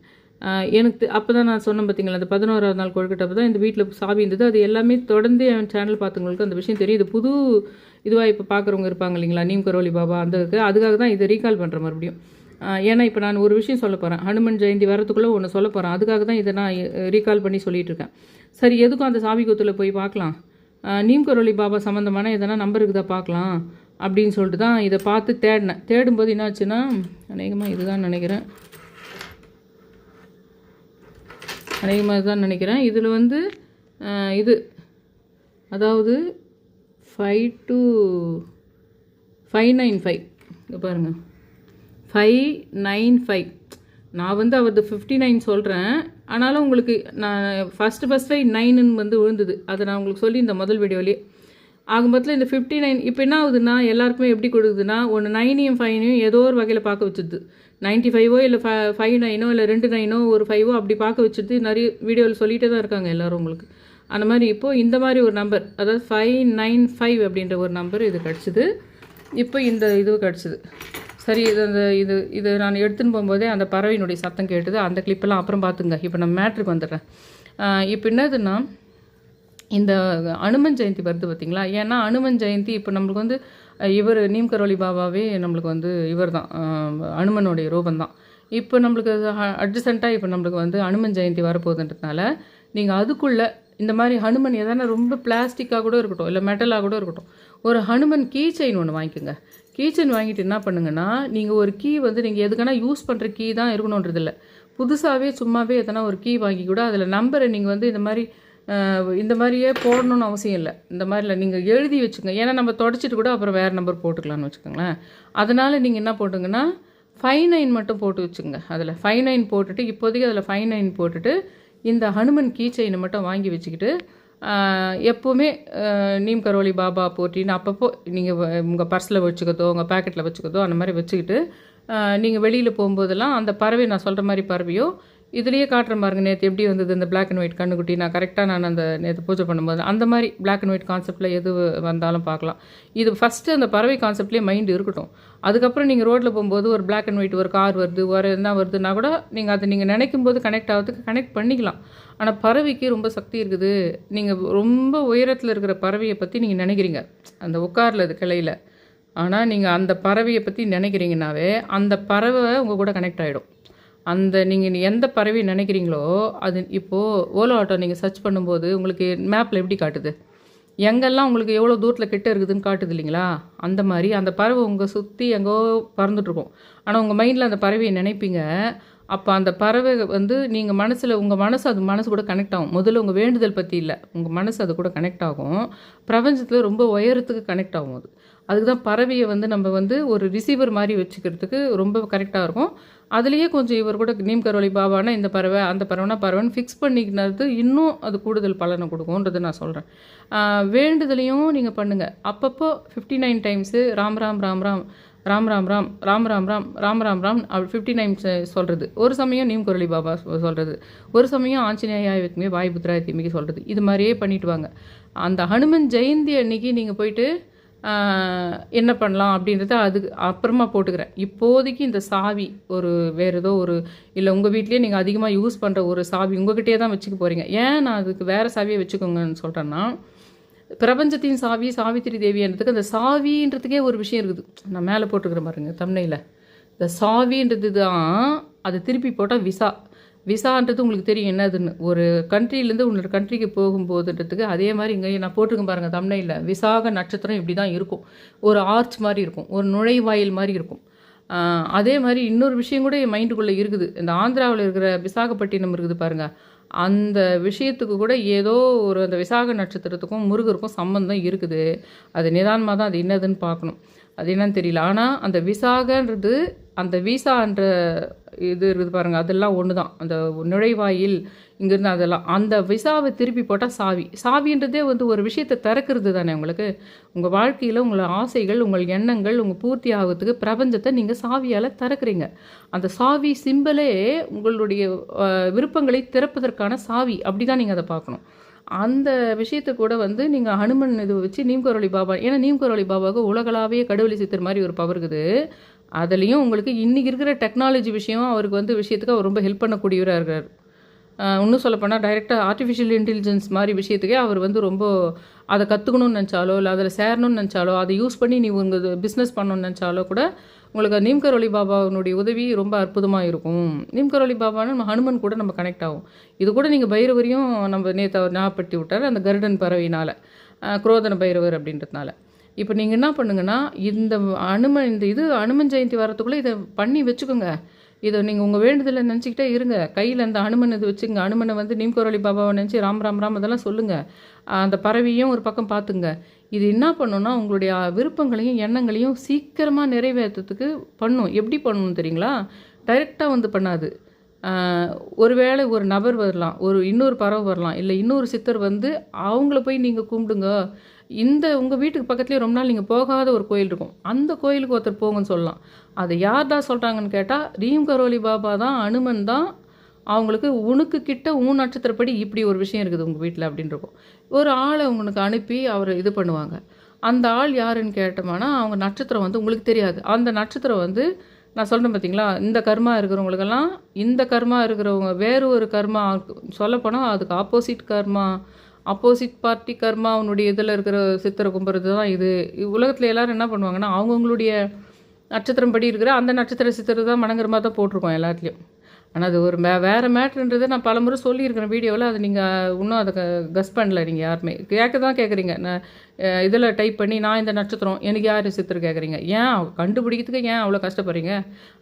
எனக்கு அப்போ தான் நான் சொன்னேன் பார்த்தீங்களா, அந்த 11ஆவது நாள் கொழுக்கட்டப்போ தான் இந்த வீட்டில் சாவி இருந்தது. அது எல்லாமே தொடர்ந்து என் சேனல் பார்த்தவங்களுக்கு அந்த விஷயம் தெரியும். இது புது இதுவாக இப்போ பார்க்குறவங்க இருப்பாங்க இல்லைங்களா, நீம் கரோலி பாபா அந்த அதுக்காக தான் இதை ரீகால் பண்ணுற மறுபடியும். ஏன்னா இப்போ நான் ஒரு விஷயம் சொல்ல போகிறேன், ஹனுமன் ஜெயந்தி வரத்துக்குள்ளே ஒன்று சொல்ல போகிறேன். அதுக்காக தான் இதை நான் ரீகால் பண்ணி சொல்லிகிட்டு இருக்கேன். சரி, எதுக்கும் அந்த சாவி கொத்தில் போய் பார்க்கலாம், நீம் கரோலி பாபா சம்மந்தமான எதனா நம்பர் இருக்குதா பார்க்கலாம் அப்படின்னு சொல்லிட்டு தான் இதை பார்த்து தேடினேன். தேடும்போது என்னாச்சுன்னா, அநேகமாக இதுதான் நினைக்கிறேன். இதில் வந்து இது அதாவது 525 இங்கே பாருங்கள், 595. நான் வந்து அவரது 59 சொல்கிறேன், ஆனாலும் உங்களுக்கு நான் ஃபஸ்ட்டு 9ன்னு வந்து விழுந்தது. அதை நான் உங்களுக்கு சொல்லி இந்த முதல் வீடியோலேயே ஆகும்போதில் இந்த 59 இப்போ என்ன ஆகுதுன்னா, எல்லாருக்குமே எப்படி கொடுக்குதுன்னா, ஒன்று 9ஐயும் 5ஐயும் ஏதோ ஒரு வகையில் பார்க்க வச்சுது. 95ஓ இல்லை 59ஓ இல்லை 29ஓ ஒரு 5ஓ அப்படி பார்க்க வச்சுது. நிறைய வீடியோவில் சொல்லிகிட்டே தான் இருக்காங்க எல்லோரும் உங்களுக்கு. அந்த மாதிரி இப்போது இந்த மாதிரி ஒரு நம்பர், அதாவது 595 அப்படின்ற ஒரு நம்பர் இது கிடச்சிது. இப்போ இந்த இது கிடச்சிது. சரி, இது நான் எடுத்துன்னு போகும்போதே அந்த பறவையினுடைய சத்தம் கேட்டுது. அந்த கிளிப்பெல்லாம் அப்புறம் பார்த்துங்க. இப்போ நான் மேட்ருக்கு வந்துடுறேன். இப்போ என்னதுன்னா, இந்த அனுமன் ஜெயந்தி வருது பார்த்திங்களா? ஏன்னா அனுமன் ஜெயந்தி இப்போ நம்மளுக்கு வந்து இவர் நீம் கரோலி பாபாவே நம்மளுக்கு வந்து இவர் தான், அனுமனுடைய ரூபந்தான். இப்போ நம்மளுக்கு அட்ஜசண்ட்டாக இப்போ நம்மளுக்கு வந்து அனுமன் ஜெயந்தி வரப்போகுதுன்றதுனால நீங்கள் அதுக்குள்ளே இந்த மாதிரி ஹனுமன் எதனா ரொம்ப பிளாஸ்டிக்காக கூட இருக்கட்டும் இல்லை மெட்டலாக கூட இருக்கட்டும், ஒரு ஹனுமன் கீ செயின் ஒன்று வாங்கிக்கோங்க. கீ செயின் வாங்கிட்டு என்ன பண்ணுங்கன்னா, நீங்கள் ஒரு கீ வந்து நீங்கள் எதுக்கான யூஸ் பண்ணுற கீ தான் இருக்கணுன்றதில்ல, புதுசாகவே சும்மாவே எதனா ஒரு கீ வாங்கி கூட அதில் நம்பரை நீங்கள் வந்து இந்த மாதிரியே போடணும்னு அவசியம் இல்லை. இந்த மாதிரில நீங்கள் எழுதி வச்சுக்கோங்க. ஏன்னா நம்ம தொடச்சிட்டு கூட அப்புறம் வேறு நம்பர் போட்டுக்கலான்னு வச்சுக்கோங்களேன். அதனால் நீங்கள் என்ன போட்டுங்கன்னா 59 மட்டும் போட்டு வச்சுக்கோங்க. அதில் 59 போட்டுட்டு, இப்போதைக்கு அதில் 59 போட்டுட்டு இந்த ஹனுமன் கீ செயினை மட்டும் வாங்கி வச்சுக்கிட்டு எப்போவுமே நீம் கரோலி பாபா போட்டின்னு அப்பப்போ நீங்கள் உங்கள் பர்ஸில் வச்சுக்கிறதோ உங்கள் பேக்கெட்டில் வச்சுக்கிறதோ அந்த மாதிரி வச்சுக்கிட்டு நீங்கள் வெளியில் போகும்போதெல்லாம் அந்த பறவை, நான் சொல்கிற மாதிரி பறவையோ இதுலேயே காட்டுற பாருங்க, நேற்று எப்படி வந்தது இந்த பிளாக் அண்ட் ஒயிட் கண்ணுக்குட்டி, நான் கரெக்டாக நான் அந்த நேற்று பூஜை பண்ணும்போது அந்த மாதிரி பிளாக் அண்ட் ஒயிட் கான்செப்டில் எது வந்தாலும் பார்க்கலாம். இது ஃபஸ்ட்டு அந்த பறவை கான்செப்ட்லேயே மைண்டு இருக்கட்டும். அதுக்கப்புறம் நீங்கள் ரோட்டில் போகும்போது ஒரு பிளாக் அண்ட் ஒயிட் ஒரு கார் வருது, ஒரு என்ன வருதுன்னா கூட நீங்கள் அதை நீங்கள் நினைக்கும் போது கனெக்ட் ஆகிறதுக்கு கனெக்ட் பண்ணிக்கலாம். ஆனால் பறவைக்கு ரொம்ப சக்தி இருக்குது. நீங்கள் ரொம்ப உயரத்தில் இருக்கிற பறவையை பற்றி நீங்கள் நினைக்கிறீங்க, அந்த உட்காரில் அது கிளையில். ஆனால் நீங்கள் அந்த பறவையை பற்றி நினைக்கிறீங்கன்னாவே அந்த பறவை உங்கள் கூட கனெக்ட் ஆகிடும். அந்த நீங்கள் எந்த பறவை நினைக்கிறீங்களோ அது இப்போது ஓலோ ஆட்டோ நீங்கள் சர்ச் பண்ணும்போது உங்களுக்கு மேப்பில் எப்படி காட்டுது, எங்கெல்லாம் உங்களுக்கு எவ்வளோ தூரத்தில் கிட்ட இருக்குதுன்னு காட்டுது இல்லைங்களா? அந்த மாதிரி அந்த பறவை உங்கள் சுற்றி எங்கோ பறந்துட்டுருக்கும். ஆனால் உங்கள் மைண்டில் அந்த பறவையை நினைப்பீங்க. அப்போ அந்த பறவை வந்து நீங்கள் மனசில் உங்கள் மனசு அது மனசு கூட கனெக்ட் ஆகும். முதல்ல உங்கள் வேண்டுதல் பற்றி இல்லை, உங்கள் மனசு அது கூட கனெக்ட் ஆகும். பிரபஞ்சத்தில் ரொம்ப உயரத்துக்கு கனெக்ட் ஆகும் அது. அதுக்கு தான் பறவையை வந்து நம்ம வந்து ஒரு ரிசீவர் மாதிரி வச்சுக்கிறதுக்கு ரொம்ப கரெக்டாக இருக்கும். அதுலேயே கொஞ்சம் இவர் கூட நீம் கரோலி பாபானா இந்த பறவை, அந்த பறவைனா பறவைன்னு ஃபிக்ஸ் பண்ணிக்கினது இன்னும் அது கூடுதல் பலனை கொடுக்கும்ன்றதை நான் சொல்கிறேன். வேண்டுதலையும் நீங்கள் பண்ணுங்கள். அப்பப்போ 59 டைம்ஸு ராம் ராம் ராம் ராம் ராம் ராம் ராம் ராம் ராம் ராம் ராம் ராம் ராம் அப்படி 59 சொல்கிறது. ஒரு சமயம் நீம் குரலி பாபா சொல்கிறது, ஒரு சமயம் ஆஞ்சநேயா வைக்குமே வாய் புத்திரா தீமிக்கு சொல்கிறது. இது மாதிரியே பண்ணிட்டு வாங்க. அந்த ஹனுமன் ஜெயந்தி அன்னைக்கு நீங்கள் போயிட்டு என்ன பண்ணலாம் அப்படின்றத அதுக்கு அப்புறமா போட்டுக்கிறேன். இப்போதைக்கு இந்த சாவி ஒரு வேறு ஏதோ ஒரு இல்லை உங்கள் வீட்லேயே நீங்கள் அதிகமாக யூஸ் பண்ணுற ஒரு சாவி உங்கள்கிட்டயே தான் வச்சுக்க போகிறீங்க. ஏன் நான் அதுக்கு வேறு சாவியை வச்சுக்கோங்கன்னு சொல்கிறேன்னா, பிரபஞ்சத்தின் சாவி சாவித்திரி தேவின்றதுக்கு அந்த சாவின்றதுக்கே ஒரு விஷயம் இருக்குது. நான் மேலே போட்டுக்கிறேன் பாருங்க தம்னையில். இந்த சாவின்றது தான் அதை திருப்பி போட்டால் விசான்றது உங்களுக்கு தெரியும் என்னதுன்னு. ஒரு கண்ட்ரிலேருந்து இன்னொரு கண்ட்ரிக்கு போகும்போதுன்றதுக்கு அதே மாதிரி இங்கே நான் போட்டிருக்கேன் பாருங்கள் தம்னையில். விசாக நட்சத்திரம் இப்படி தான் இருக்கும், ஒரு ஆர்ச் மாதிரி இருக்கும், ஒரு நுழைவாயில் மாதிரி இருக்கும். அதே மாதிரி இன்னொரு விஷயம் கூட என் மைண்டுக்குள்ளே இருக்குது. இந்த ஆந்திராவில் இருக்கிற விசாகப்பட்டினம் இருக்குது பாருங்கள், அந்த விஷயத்துக்கு கூட ஏதோ ஒரு அந்த விசாக நட்சத்திரத்துக்கும் முருகருக்கும் சம்பந்தம் இருக்குது. அது நிதானமாக தான் அது என்னதுன்னு பார்க்கணும். அது என்னன்னு தெரியல. ஆனால் அந்த விசாகன்றது அந்த விசான்ற இது இருக்குது பாருங்கள், அதெல்லாம் ஒன்று தான். அந்த நுழைவாயில் இங்கேருந்து அதெல்லாம் அந்த விசாவை திருப்பி போட்டால் சாவின்றதே வந்து ஒரு விஷயத்தை திறக்கிறது தானே. உங்களுக்கு உங்கள் வாழ்க்கையில் உங்களை ஆசைகள், உங்கள் எண்ணங்கள் உங்கள் பூர்த்தி ஆகிறதுக்கு பிரபஞ்சத்தை நீங்கள் சாவியால் திறக்கிறீங்க. அந்த சாவி சிம்பிளே உங்களுடைய விருப்பங்களை திறப்பதற்கான சாவி. அப்படி தான் நீங்கள் அதை பார்க்கணும். அந்த விஷயத்தை கூட வந்து நீங்கள் ஹனுமன் இது வச்சு நீம் கரோலி பாபா, ஏன்னா நீம் கரோலி பாபாவுக்கு உலகளாவிய கடவுளி சித்தர் மாதிரி ஒரு பவர் இருக்குது. அதுலேயும் உங்களுக்கு இன்றைக்கி இருக்கிற டெக்னாலஜி விஷயம் அவருக்கு வந்து விஷயத்துக்கு அவர் ரொம்ப ஹெல்ப் பண்ணக்கூடியவராக இருக்கார். இன்னும் சொல்லப்போனால் டைரெக்டாக ஆர்டிஃபிஷியல் இன்டெலிஜென்ஸ் மாதிரி விஷயத்துக்கே அவர் வந்து ரொம்ப அதை கற்றுக்கணும்னு நினச்சாலோ இல்லை அதில் சேரணும்னு நினச்சாலோ அதை யூஸ் பண்ணி நீ உங்கள் பிஸ்னஸ் பண்ணணும்னு நினச்சாலோ கூட உங்களுக்கு நீம் கரோலி பாபாவுடைய உதவி ரொம்ப அற்புதமாக இருக்கும். நீம் கரோலி பாபான்னு நம்ம ஹனுமன் கூட நம்ம கனெக்ட் ஆகும். இது கூட நீங்கள் பைரவரையும் நம்ம நேற்று அவர் ஞாபகப்படுத்தி விட்டார், அந்த கருடன் பறவையினால், குரோதன பைரவர் அப்படின்றதுனால. இப்போ நீங்கள் என்ன பண்ணுங்கன்னா, இந்த அனுமன் ஜெயந்தி வரத்துக்குள்ளே இதை பண்ணி வச்சுக்கோங்க. இதை நீங்கள் உங்கள் வேண்டுதலை நினச்சிக்கிட்டே இருங்க. கையில் அந்த அனுமன் இது வச்சுங்க. அனுமனை வந்து நீம் கரோலி பாபாவை நினச்சி ராம் ராம் ராம் அதெல்லாம் சொல்லுங்கள். அந்த பறவையும் ஒரு பக்கம் பார்த்துங்க. இது என்ன பண்ணுன்னா உங்களுடைய விருப்பங்களையும் எண்ணங்களையும் சீக்கிரமாக நிறைவேற்றத்துக்கு பண்ணும். எப்படி பண்ணணும் தெரியுங்களா? டைரெக்டாக வந்து பண்ணாது. ஒருவேளை ஒரு நபர் வரலாம், இன்னொரு பறவை வரலாம், இல்லை இன்னொரு சித்தர் வந்து அவங்கள போய் நீங்கள் கும்பிடுங்க. உங்கள் வீட்டுக்கு பக்கத்துலேயே ரொம்ப நாள் நீங்கள் போகாத ஒரு கோயில் இருக்கும், அந்த கோயிலுக்கு ஒருத்தர் போங்கன்னு சொல்லலாம். அதை யார்டா சொல்கிறாங்கன்னு கேட்டால் ரீம் கரோலி பாபா தான், அனுமன் தான் அவங்களுக்கு உனக்கு கிட்ட உன் நட்சத்திரப்படி இப்படி ஒரு விஷயம் இருக்குது உங்கள் வீட்டில் அப்படின்னு இருக்கும். ஒரு ஆளை உங்களுக்கு அனுப்பி அவர் இது பண்ணுவாங்க. அந்த ஆள் யாருன்னு கேட்டோம்னா அவங்க நட்சத்திரம் வந்து உங்களுக்கு தெரியாது. அந்த நட்சத்திரம் வந்து நான் சொல்கிறேன் பார்த்தீங்களா, இந்த கர்மா இருக்கிறவங்களுக்கெல்லாம் இந்த கர்மா இருக்கிறவங்க வேறு ஒரு கர்மா சொல்லப்போனால் அதுக்கு ஆப்போசிட் பார்ட்டி கர்மா அவனுடைய இதில் இருக்கிற சித்திரை கும்புறது தான் இது. உலகத்தில் எல்லோரும் என்ன பண்ணுவாங்கன்னா அவங்கவுங்களுடைய நட்சத்திரம் படி இருக்கிற அந்த நட்சத்திர சித்திரை தான் மணங்கிற மாதிரி தான் போட்டிருக்கோம் எல்லாத்துலேயும். ஆனால் அது ஒரு வேறு மேட்ருன்றதை நான் பல முறை சொல்லியிருக்கிறேன் வீடியோவில். அது நீங்கள் இன்னும் அதை கஸ் பண்ணல. நீங்கள் யாருமே கேட்குறீங்க. நான் இதில் டைப் பண்ணி நான் இந்த நட்சத்திரம் எனக்கு யார் சித்திரம் கேட்குறீங்க. ஏன் கண்டுபிடிக்கிறதுக்கு ஏன் அவ்வளோ கஷ்டப்படுறீங்க?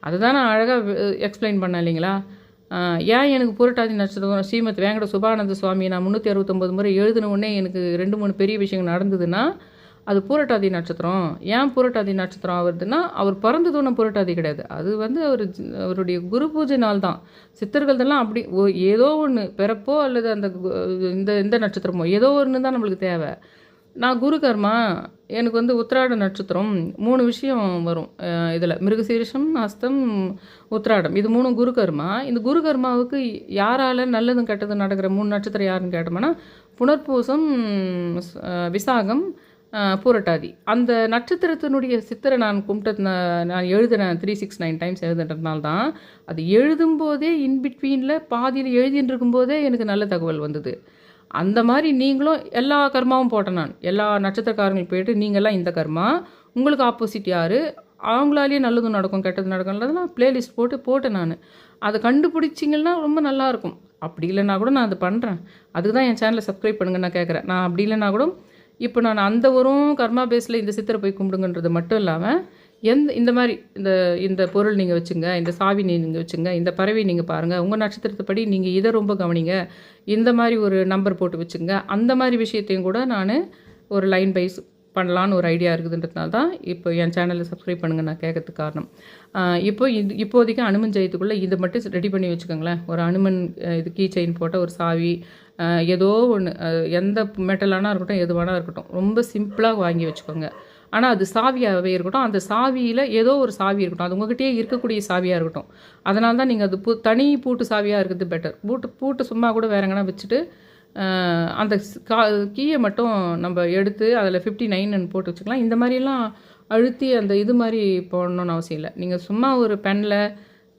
அதை தான் நான் அழகாக எக்ஸ்பிளைன் பண்ணேன் இல்லைங்களா? ஏன் எனக்கு புரட்டாதி நட்சத்திரம் ஸ்ரீமத் வேங்கட சுபானந்த சுவாமி நான் 369 முறை எழுதின உடனே எனக்கு 2-3 பெரிய விஷயங்கள் நடந்ததுன்னா அது பூரட்டாதி நட்சத்திரம். ஏன் பூரட்டாதி நட்சத்திரம் ஆகுதுன்னா அவர் பிறந்ததும் பூரட்டாதி கிடையாது. அது வந்து அவருடைய குரு பூஜை நாள் தான். சித்தர்கள்லாம் அப்படி ஏதோ ஒன்று பிறப்போ அல்லது அந்த இந்த நட்சத்திரமோ ஏதோ ஒன்று தான் நம்மளுக்கு தேவை. நான் குரு கர்மா எனக்கு வந்து உத்திராட நட்சத்திரம் 3 விஷயம் வரும் இதில். மிருகசீரிஷம், ஹஸ்தம், உத்திராடம், இது 3 குரு கர்மா. இந்த குரு கர்மாவுக்கு யாரால் நல்லதும் கெட்டதும் நடக்கிற 3 நட்சத்திரம் யாருன்னு கேட்டோம்னா புனர்பூசம், விசாகம், பூரட்டாதி. அந்த நட்சத்திரத்தினுடைய சித்திரை நான் கும்பிட்டது நான் எழுதுனேன் 369 டைம்ஸ் எழுதுன்றதுனால தான் அது எழுதும்போதே இன்பிட்வீனில் பாதியில் எழுதின்னு இருக்கும்போதே எனக்கு நல்ல தகவல் வந்தது. அந்த மாதிரி நீங்களும் எல்லா கர்மாவும் போட்டேன். நான் எல்லா நட்சத்திரக்காரங்களுக்கு போய்ட்டு நீங்கள்லாம் இந்த கர்மா, உங்களுக்கு ஆப்போசிட் யார், அவங்களாலேயே நல்லதும் நடக்கும் கெட்டது நடக்கும்ன்றதெல்லாம் ப்ளேலிஸ்ட் போட்டேன் நான். அதை கண்டுபிடிச்சிங்கன்னா ரொம்ப நல்லாயிருக்கும். அப்படி இல்லைன்னா கூட நான் அதை பண்ணுறேன். அதுக்கு தான் என் சேனலை சப்ஸ்கிரைப் பண்ணுங்க நான் கேட்குறேன். நான் அப்படி இல்லைன்னா கூட இப்போ நான் அந்த ஒரு கர்மா பேஸில் இந்த சித்திரை போய் கும்பிடுங்கன்றது மட்டும் இல்லாமல் இந்த மாதிரி இந்த பொருள் நீங்கள் வச்சுங்க, இந்த சாவி நீங்கள் வச்சுங்க, இந்த பறவை நீங்கள் பாருங்கள், உங்கள் நட்சத்திரத்தைப்படி நீங்கள் இதை ரொம்ப கவனிங்க, இந்த மாதிரி ஒரு நம்பர் போட்டு வச்சுங்க, அந்த மாதிரி விஷயத்தையும் கூட நான் ஒரு லைன் வைஸ் பண்ணலான்னு ஒரு ஐடியா இருக்குதுன்றதுனால தான் இப்போ என் சேனலை சப்ஸ்கிரைப் பண்ணுங்கள் நான் கேட்கறதுக்கு காரணம். இப்போதைக்கு அனுமன் ஜெயத்துக்குள்ளே இதை மட்டும் ரெடி பண்ணி வச்சுக்கோங்களேன். ஒரு அனுமன் இது கீ செயின் போட்ட ஒரு சாவி, ஏதோ ஒன்று, எந்த மெட்டலானா இருக்கட்டும், எதுவானா இருக்கட்டும், ரொம்ப சிம்பிளாக வாங்கி வச்சுக்கோங்க. ஆனால் அது சாவியாகவே இருக்கட்டும், அந்த சாவியில் ஏதோ ஒரு சாவி இருக்கட்டும், அது உங்கள்கிட்டயே இருக்கக்கூடிய சாவியாக இருக்கட்டும். அதனால தான் நீங்கள் அது தனி பூட்டு சாவியாக இருக்கிறது பெட்டர். பூட்டு சும்மா கூட வேற எங்கன்னா வச்சுட்டு அந்த கீயை மட்டும் நம்ம எடுத்து அதில் 59 போட்டு வச்சுக்கலாம். இந்த மாதிரியெல்லாம் அழுத்தி அந்த இது மாதிரி போடணுன்னு அவசியம் இல்லை. நீங்கள் சும்மா ஒரு பெனில்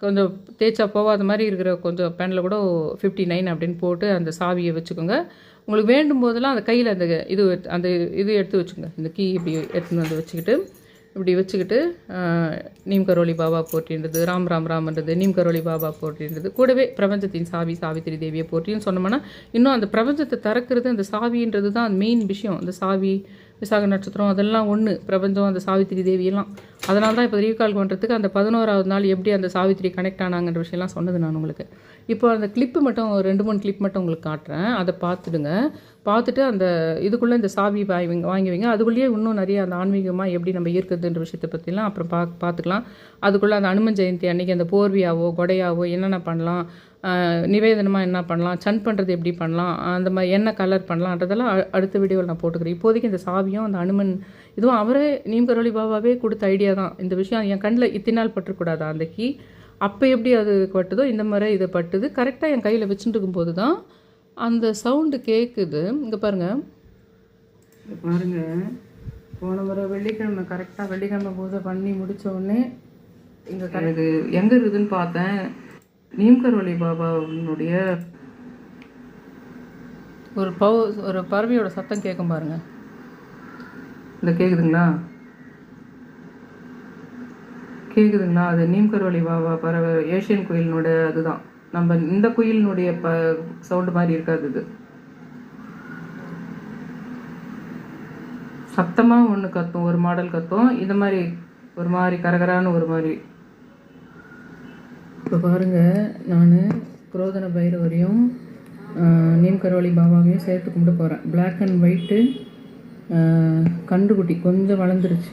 கொஞ்சம் தேய்ச்சா போகாத மாதிரி இருக்கிற கொஞ்சம் பெனில் கூட 59 அப்படின்னு போட்டு அந்த சாவியை வச்சுக்கோங்க. உங்களுக்கு வேண்டும் போதெல்லாம் அந்த கையில் அந்த இது எடுத்து வச்சுக்கோங்க. இந்த கீ இப்படி எடுத்துன்னு வந்து இப்படி வச்சுக்கிட்டு நீம் கரோலி பாபா போற்றின்றது, ராம் ராம் ராம்ன்றது, நீம் கரோலி பாபா போற்றின்றது, கூடவே பிரபஞ்சத்தின் சாவி சாவித்திரி தேவியை போற்றின்னு சொன்னோம்னா இன்னும் அந்த பிரபஞ்சத்தை திறக்கிறது அந்த சாவின்றது தான் அந்த மெயின் விஷயம். அந்த சாவி, விசாக நட்சத்திரம் அதெல்லாம் ஒன்று, பிரபஞ்சம், அந்த சாவித்திரி தேவியெல்லாம். அதனால தான் இப்போ ரீகால் பண்ணுறதுக்கு அந்த 11வது நாள் எப்படி அந்த சாவித்திரி கனெக்ட் ஆனாங்கன்ற விஷயம்லாம் சொன்னது நான் உங்களுக்கு. இப்போ அந்த கிளிப்பு மட்டும் 2-3 கிளிப் மட்டும் உங்களுக்கு காட்டுறேன். அதை பார்த்துடுங்க. பார்த்துட்டு அந்த இதுக்குள்ளே இந்த சாவி வாங்கி வைங்க. அதுக்குள்ளேயே இன்னும் நிறைய அந்த ஆன்மீகமாக எப்படி நம்ம ஈர்க்குதுன்ற விஷயத்தை பற்றிலாம் அப்புறம் பார்த்துக்கலாம். அதுக்குள்ளே அந்த அனுமன் ஜெயந்தி அன்றைக்கி அந்த போர்வியாவோ கொடையாவோ என்னென்ன பண்ணலாம், நிவேதனமாக என்ன பண்ணலாம், சன் பண்ணுறது எப்படி பண்ணலாம், அந்த மாதிரி என்ன கலர் பண்ணலான்றதெல்லாம் அடுத்த வீடியோவில் நான் போட்டுக்கிறேன். இப்போதைக்கு இந்த சாவியும் அந்த அனுமன் இதுவும் அவரே நீம் கரோலி பாபாவே கொடுத்த ஐடியா தான். இந்த விஷயம் என் கண்ணில் இத்தினால் பற்றக்கூடாதா அந்த கீ, அப்போ எப்படி அது பட்டுதோ இந்த மாதிரி இதை பட்டுது. கரெக்டாக என் கையில் வச்சுட்டு இருக்கும்போது தான் அந்த சவுண்டு கேட்குது. இங்கே பாருங்கள், போன முறை வெள்ளிக்கிழமை கரெக்டாக வெள்ளிக்கிழமை பூஜை பண்ணி முடித்த உடனே இங்கே கரெக்டு எங்கே இருக்குதுன்னு பார்த்தேன். நீம் கரோலி பாபாவுடைய ஒரு பறவையோட சத்தம் கேட்கும் பாருங்க. இந்த கேட்குதுங்களா? அது நீம் கரோலி பாபா பறவை ஏஷியன் குயிலினோட அதுதான். நம்ம இந்த குயிலினுடைய சவுண்டு மாதிரி இருக்காது. இது சத்தமாக ஒன்று கத்தும், ஒரு மாடல் கத்தும், இந்த மாதிரி ஒரு மாதிரி கரகரான ஒரு மாதிரி. இப்போ பாருங்கள், நான் குரோதன பைரவரையும் நீம் கரோலி பாபாவையும் சேர்த்து கும்பிட போகிறேன். பிளாக் அண்ட் ஒயிட்டு கண்டுக்குட்டி கொஞ்சம் வளர்ந்துருச்சு.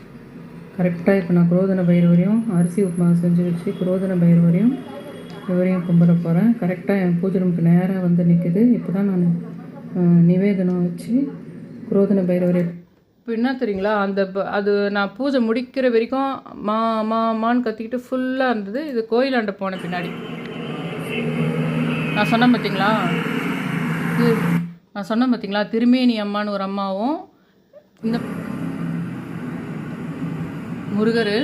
கரெக்டாக இப்போ நான் குரோதன பைரவரையும் அரிசி உப்புமா செஞ்சு வச்சு குரோதன பைரவரையும் இவரையும் கும்பிட போகிறேன். கரெக்டாக என் பூஜை ரூமுக்கு நேராக வந்து நிற்குது. இப்போ தான் நான் நிவேதனம் வச்சு குரோதன பைரவரை இப்போ என்ன தெரியுங்களா, அது நான் பூஜை முடிக்கிற வரைக்கும் மான்னு கத்திக்கிட்டு ஃபுல்லாக இருந்தது. இது கோயிலாண்ட போன பின்னாடி நான் சொன்னேன் பார்த்தீங்களா, திருமேனி அம்மான்னு ஒரு அம்மாவும் இந்த முருகர்,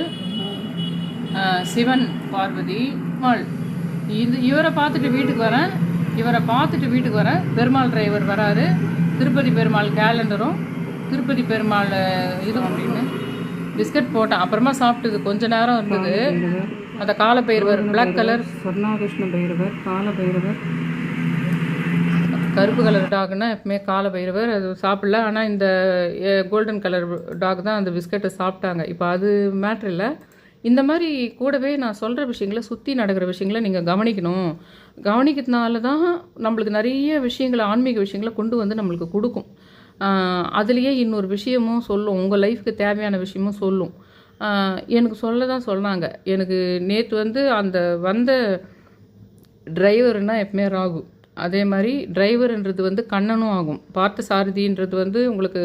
சிவன், பார்வதி, அம்மாள். இவரை பார்த்துட்டு வீட்டுக்கு வரேன். பெருமாள் டிரைவர் வராரு. திருப்பதி பெருமாள் கேலண்டரும் திருப்பதி பெருமாள் இதுவும் அப்படின்னு பிஸ்கட் போட்டேன். அப்புறமா சாப்பிட்டது கொஞ்ச நேரம் இருந்தது. அந்த கால பைரவர் பிளாக் கலர், சொர்ணாகிருஷ்ண பைரவர், கால பைரவர், கருப்பு கலர் டாக்னா எப்பவுமே கால பைரவர் அது சாப்பிடல. ஆனால் இந்த கோல்டன் கலர் டாக் தான் அந்த பிஸ்கட்டை சாப்பிட்டாங்க. இப்போ அது மேட்ரு இல்லை. இந்த மாதிரி கூடவே நான் சொல்கிற விஷயங்களை, சுற்றி நடக்கிற விஷயங்களை நீங்கள் கவனிக்கணும். கவனிக்கிறதுனால தான் நம்மளுக்கு நிறைய விஷயங்களை, ஆன்மீக விஷயங்களை கொண்டு வந்து நம்மளுக்கு கொடுக்கும். அதுலேயே இன்னொரு விஷயமும் சொல்லும், உங்கள் லைஃப்க்கு தேவையான விஷயமும் சொல்லும். எனக்கு சொன்னாங்க. எனக்கு நேற்று அந்த வந்த டிரைவர்னால் எப்பவுமே ராகு, அதே மாதிரி டிரைவர்ன்றது கண்ணனும் ஆகும். பார்த்த சாரதின்றது உங்களுக்கு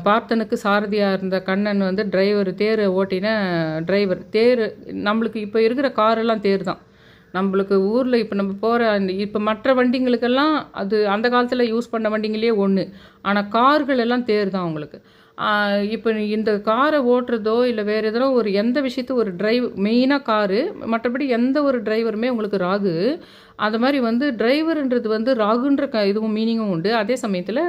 பார்த்தனுக்கு சாரதியாக இருந்த கண்ணன் டிரைவர், தேரை ஓட்டின டிரைவர். தேர் நம்மளுக்கு இப்போ இருக்கிற காரெல்லாம் தேர் தான். நம்மளுக்கு ஊரில் இப்போ நம்ம போகிற இப்போ மற்ற வண்டிங்களுக்கெல்லாம் அது அந்த காலத்தில் யூஸ் பண்ண வண்டிங்களே ஒன்று. ஆனால் கார்கள் எல்லாம் தேர் தான் உங்களுக்கு. இப்போ இந்த காரை ஓட்டுறதோ இல்லை வேறு எதோ ஒரு எந்த விஷயத்து ஒரு மெயினாக காரு, மற்றபடி எந்த ஒரு டிரைவருமே உங்களுக்கு ராகு. அது மாதிரி டிரைவருன்றது ராகுன்ற இதுவும் மீனிங்கும் உண்டு. அதே சமயத்தில்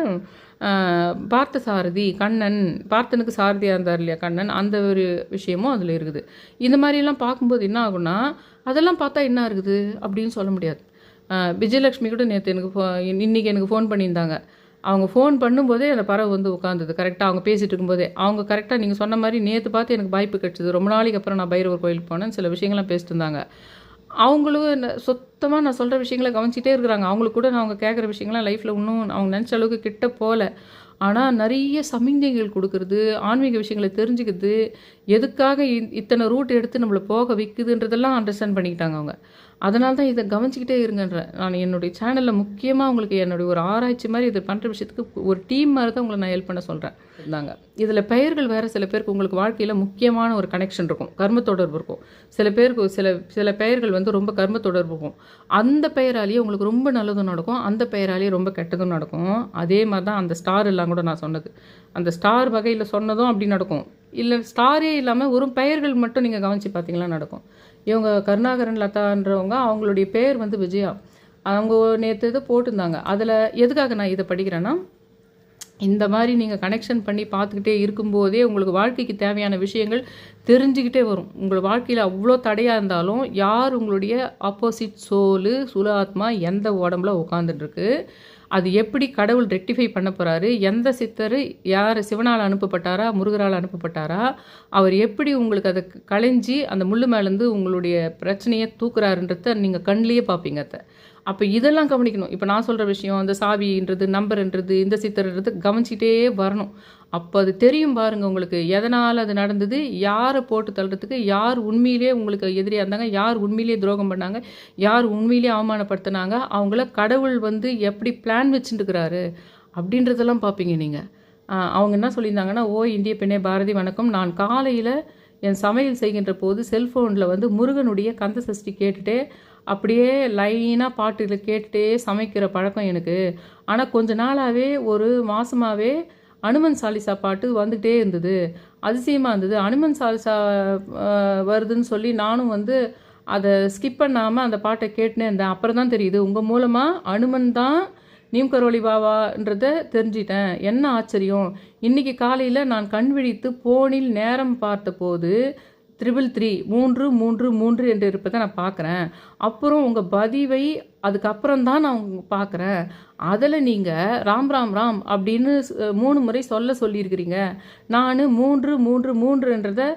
பார்த்த சாரதி கண்ணன், பார்த்தனுக்கு சாரதியாக இருந்தார் இல்லையா கண்ணன், அந்த ஒரு விஷயமும் அதில் இருக்குது. இந்த மாதிரிலாம் பார்க்கும்போது என்ன ஆகுனா, அதெல்லாம் பார்த்தா என்ன இருக்குது அப்படின்னு சொல்ல முடியாது. விஜயலட்சுமி கூட நேற்று இன்றைக்கி எனக்கு ஃபோன் பண்ணியிருந்தாங்க. அவங்க ஃபோன் பண்ணும்போதே அந்த பறவை வந்து உட்காந்துது கரெக்டாக அவங்க பேசிகிட்டு இருக்கும்போதே. அவங்க கரெக்டாக நீங்கள் சொன்ன மாதிரி நேற்று பார்த்து எனக்கு வாய்ப்பு கிடச்சிது. ரொம்ப நாளைக்கு அப்புறம் நான் பைரவர் கோயிலுக்கு போனேன். சில விஷயங்கள்லாம் பேசிட்டு இருந்தாங்க. அவங்களும் சுத்தமாக நான் சொல்கிற விஷயங்களை கவனிச்சிட்டே இருக்கிறாங்க. அவங்களுக்கு கூட நான் அவங்க கேட்குற விஷயங்கள்லாம் லைஃப்பில் இன்னும் அவங்க நினச்ச அளவுக்கு கிட்ட போகல. ஆனால் நிறைய சமிக்ஞைகள் கொடுக்குறது, ஆன்மீக விஷயங்களை தெரிஞ்சுக்கிறது, எதுக்காக இத்தனை ரூட் எடுத்து நம்மளை போக வைக்குதுன்றதெல்லாம் அண்டர்ஸ்டாண்ட் பண்ணிக்கிட்டாங்க அவங்க. அதனால தான் இதை கவனிச்சிக்கிட்டே இருங்கன்றேன். நான் என்னுடைய சேனலில் முக்கியமாக உங்களுக்கு என்னுடைய ஒரு ஆராய்ச்சி மாதிரி இது பண்ணுற விஷயத்துக்கு ஒரு டீம் மாதிரி தான் உங்களை நான் ஹெல்ப் பண்ண சொல்கிறேன் இருந்தாங்க. இதில் பெயர்கள் வேறு சில பேருக்கு உங்களுக்கு வாழ்க்கையில் முக்கியமான ஒரு கனெக்ஷன் இருக்கும், கர்ம தொடர்பு இருக்கும். சில பேருக்கு சில பெயர்கள் வந்து ரொம்ப கர்ம தொடர்பு இருக்கும். அந்த பெயராலேயே உங்களுக்கு ரொம்ப நல்லதும் நடக்கும், அந்த பெயராலேயே ரொம்ப கெட்டதும் நடக்கும். அதே மாதிரி தான் அந்த ஸ்டார் எல்லாம் கூட நான் சொன்னது, அந்த ஸ்டார் வகையில் சொன்னதும் அப்படி நடக்கும். இல்லை ஸ்டாரே இல்லாமல் ஒரு பெயர்கள் மட்டும் நீங்கள் கவனித்து பார்த்தீங்களா நடக்கும். இவங்க கருணாகரன் லதான்றவங்க, அவங்களுடைய பேர் வந்து விஜயா. அவங்க நேற்று இதை போட்டிருந்தாங்க. அதில் எதுக்காக நான் இதை படிக்கிறேன்னா, இந்த மாதிரி நீங்கள் கனெக்ஷன் பண்ணி பார்த்துக்கிட்டே இருக்கும்போதே உங்களுக்கு வாழ்க்கைக்கு தேவையான விஷயங்கள் தெரிஞ்சுக்கிட்டே வரும். உங்கள் வாழ்க்கையில் அவ்வளோ தடையாக இருந்தாலும் யார் உங்களுடைய ஆப்போசிட் சோலு சுலாத்மா எந்த உடம்புல உட்காந்துட்டுருக்கு, அது எப்படி கடவுள் ரெக்டிஃபை பண்ண போகிறாரு, எந்த சித்தர் யார் சிவனால் அனுப்பப்பட்டாரா முருகரால் அனுப்பப்பட்டாரா, அவர் எப்படி உங்களுக்கு அதை களைஞ்சி அந்த முள்ளு மேலேருந்து உங்களுடைய பிரச்சனையை தூக்குறாருன்றத நீங்கள் கண்ணிலேயே பார்ப்பீங்க. அப்போ இதெல்லாம் கவனிக்கணும். இப்போ நான் சொல்கிற விஷயம் அந்த சாவின்றது நம்பர்ன்றது இந்த சித்தர்ன்றது கவனிச்சிட்டே வரணும். அப்போ அது தெரியும் பாருங்கள் உங்களுக்கு எதனால் அது நடந்தது, யாரை போட்டு தள்ளுறதுக்கு, யார் உண்மையிலே உங்களுக்கு எதிரியாக இருந்தாங்க, யார் உண்மையிலே துரோகம் பண்ணாங்க, யார் உண்மையிலே அவமானப்படுத்தினாங்க, அவங்கள கடவுள் வந்து எப்படி பிளான் வச்சுட்டுருக்கிறாரு அப்படின்றதெல்லாம் பார்ப்பீங்க நீங்கள். அவங்க என்ன சொல்லியிருந்தாங்கன்னா, ஓ இந்திய பெண்ணே பாரதி வணக்கம், நான் காலையில் என் சமையல் செய்கின்ற போது செல்ஃபோனில் வந்து முருகனுடைய கந்த சஷ்டி கேட்டுகிட்டே அப்படியே லைனாக பாட்டுகளை கேட்டுகிட்டே சமைக்கிற பழக்கம் எனக்கு. ஆனால் கொஞ்ச நாளாகவே ஒரு மாதமாகவே அனுமன் சாலிசா பாட்டு வந்துகிட்டே இருந்தது, அதிசயமாக இருந்தது. அனுமன் சாலிசா வருதுன்னு சொல்லி நானும் வந்து அதை ஸ்கிப் பண்ணாமல் அந்த பாட்டை கேட்டுனே இருந்தேன். அப்புறம் தான் தெரியுது உங்கள் மூலமாக அனுமன் தான் நீம் கரோலி பாபான்றதை தெரிஞ்சிட்டேன். என்ன ஆச்சரியம், இன்றைக்கி காலையில் நான் கண் விழித்து போனில் நேரம் பார்த்தபோது 333 என்று இருப்பதை நான் பார்க்குறேன். அப்புறம் உங்கள் பதிவை அதுக்கப்புறம் தான் நான் பார்க்குறேன். அதில் நீங்கள் ராம் ராம் ராம் அப்படின்னு 3 முறை சொல்லியிருக்கிறீங்க. நான் 333ன்றதை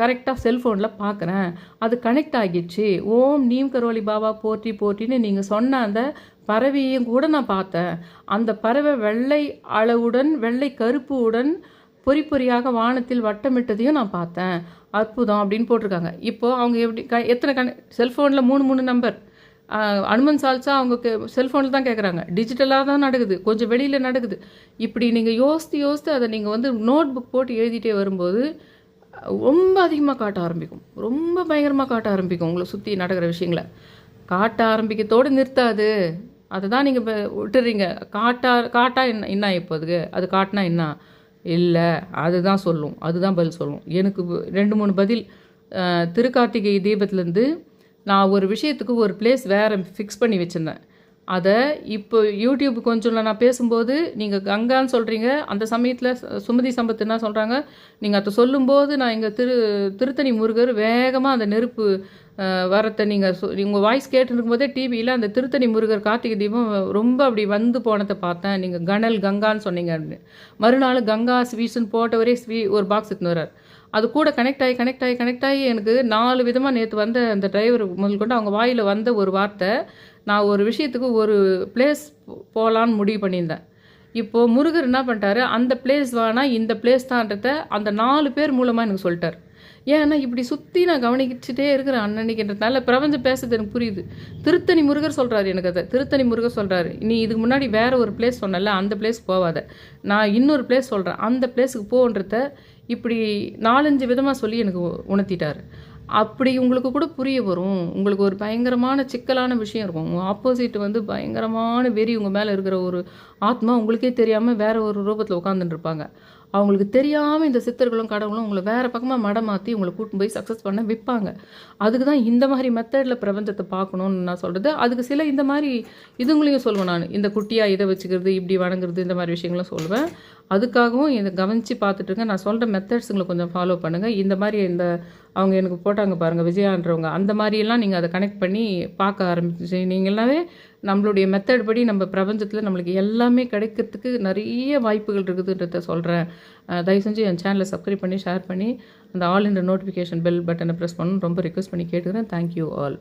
கரெக்டாக செல்ஃபோனில் பார்க்குறேன். அது கனெக்ட் ஆகிடுச்சு. ஓம் நீம் கரோலி பாபா போற்றி போற்றின்னு நீங்கள் சொன்ன அந்த பறவையும் கூட நான் பார்த்தேன். அந்த பறவை வெள்ளை அளவுடன் வெள்ளை கருப்புடன் பொறியாக வானத்தில் வட்டமிட்டதையும் நான் பார்த்தேன். அற்புதம் அப்படின்னு போட்டிருக்காங்க. இப்போது அவங்க எப்படி எத்தனை செல்ஃபோனில் 3 நம்பர் அனுமன் சால்சா அவங்க செல்ஃபோனில் தான் கேட்குறாங்க, டிஜிட்டலாக தான் நடக்குது, கொஞ்சம் வெளியில் நடக்குது. இப்படி நீங்கள் யோசித்து அதை நீங்கள் வந்து நோட் புக் போட்டு எழுதிட்டே வரும்போது ரொம்ப அதிகமாக காட்ட ஆரம்பிக்கும், ரொம்ப பயங்கரமாக காட்ட ஆரம்பிக்கும். உங்களை சுற்றி நடக்கிற விஷயங்களை காட்ட ஆரம்பிக்கத்தோடு நிறுத்தாது. அதை தான் நீங்கள் விட்டுறீங்க. காட்டா என்ன இப்போதுக்கு அது காட்டினா என்ன இல்லை, அதுதான் சொல்லும், அதுதான் பதில் சொல்லும். எனக்கு 2-3 பதில் திருக்கார்த்திகை தீபத்துலேருந்து நான் ஒரு விஷயத்துக்கு ஒரு பிளேஸ் வேறு ஃபிக்ஸ் பண்ணி வச்சுருந்தேன். அதை இப்போ யூடியூப் கொஞ்சம் நான் பேசும்போது நீங்கள் கங்கான்னு சொல்கிறீங்க. அந்த சமயத்தில் சுமதி சம்பத் என்ன சொல்கிறாங்க, நீங்கள் அதை சொல்லும்போது நான் இங்கே திருத்தணி முருகர் வேகமாக அந்த நெருப்பு வரத்தை நீங்கள் உங்கள் வாய்ஸ் கேட்டுருக்கும் போதே டிவியில் அந்த திருத்தணி முருகர் கார்த்திகை தீபம் ரொம்ப அப்படி வந்து போனதை பார்த்தேன். நீங்கள் கனல் கங்கான்னு சொன்னீங்க அப்படின்னு. மறுநாள் கங்கா ஸ்வீட்ஸ்ன்னு போட்டவரே ஒரு பாக்ஸ் எடுத்துன்னு வர்றார். அது கூட கனெக்ட் ஆகி எனக்கு 4 விதமாக நேற்று வந்த அந்த டிரைவர் முதல் கொண்டு அவங்க வாயில் வந்த ஒரு வார்த்தை, நான் ஒரு விஷயத்துக்கு ஒரு பிளேஸ் போகலான்னு முடிவு பண்ணியிருந்தேன். இப்போது முருகர் என்ன பண்ணிட்டாரு, அந்த பிளேஸ் வேணா இந்த பிளேஸ் தான்றத அந்த 4 பேர் மூலமாக எனக்கு சொல்லிட்டார். ஏன்னா இப்படி சுற்றி நான் கவனிச்சுட்டே இருக்கிறேன் அன்னன்னைக்குன்றதுனால பிரபஞ்சம் பேசுறது எனக்கு புரியுது. திருத்தணி முருகர் சொல்கிறாரு எனக்கு, அதை திருத்தணி முருகர் சொல்கிறாரு, நீ இதுக்கு முன்னாடி வேறு ஒரு பிளேஸ் சொன்னல, அந்த பிளேஸ் போகாத, நான் இன்னொரு பிளேஸ் சொல்கிறேன், அந்த பிளேஸுக்கு போன்றத இப்படி 4-5 விதமாக சொல்லி எனக்கு உணர்த்திட்டார். அப்படி உங்களுக்கு கூட புரிய வரும். உங்களுக்கு ஒரு பயங்கரமான சிக்கலான விஷயம் இருக்கும். உங்கள் ஆப்போசிட் வந்து பயங்கரமான வெறி உங்கள் மேலே இருக்கிற ஒரு ஆத்மா உங்களுக்கே தெரியாமல் வேறு ஒரு ரூபத்தில் உட்காந்துட்டு இருப்பாங்க. அவங்களுக்கு தெரியாமல் இந்த சித்தர்களும் கடவுளும் உங்களை வேறு பக்கமாக மடம் மாற்றி உங்களை கூட்டின்னு போய் சக்ஸஸ் பண்ண வைப்பாங்க. அதுக்கு தான் இந்த மாதிரி மெத்தடில் பிரபஞ்சத்தை பார்க்கணுன்னு நான் சொல்கிறது. அதுக்கு சில இந்த மாதிரி இதுங்களையும் சொல்லுவேன் நான், இந்த குட்டியாக இதை வச்சுக்கிறது, இப்படி வணங்குறது, இந்த மாதிரி விஷயங்களும் சொல்லுவேன். அதுக்காகவும் இதை கவனித்து பார்த்துட்டுருங்க. நான் சொல்கிற மெத்தட்ஸுங்களை கொஞ்சம் ஃபாலோ பண்ணுங்கள். இந்த மாதிரி அவங்க எனக்கு போட்டாங்க பாருங்கள் விஜயான்றவங்க, அந்த மாதிரியெல்லாம் நீங்கள் அதை கனெக்ட் பண்ணி பார்க்க ஆரம்பிச்சு நீங்களாவே நம்மளுடைய மெத்தட் படி நம்ம பிரபஞ்சத்தில் நம்மளுக்கு எல்லாமே கிடைக்கிறதுக்கு நிறைய வாய்ப்புகள் இருக்குதுன்றத சொல்கிறேன். தயவு செஞ்சு என் சேனலை சப்ஸ்கிரைப் பண்ணி ஷேர் பண்ணி அந்த ஆல் இன் நோட்டிஃபிகேஷன் பெல் பட்டனை ப்ரெஸ் பண்ணணும்னு ரொம்ப ரிக்வெஸ்ட் பண்ணி கேட்டுக்கிறேன். Thank you all.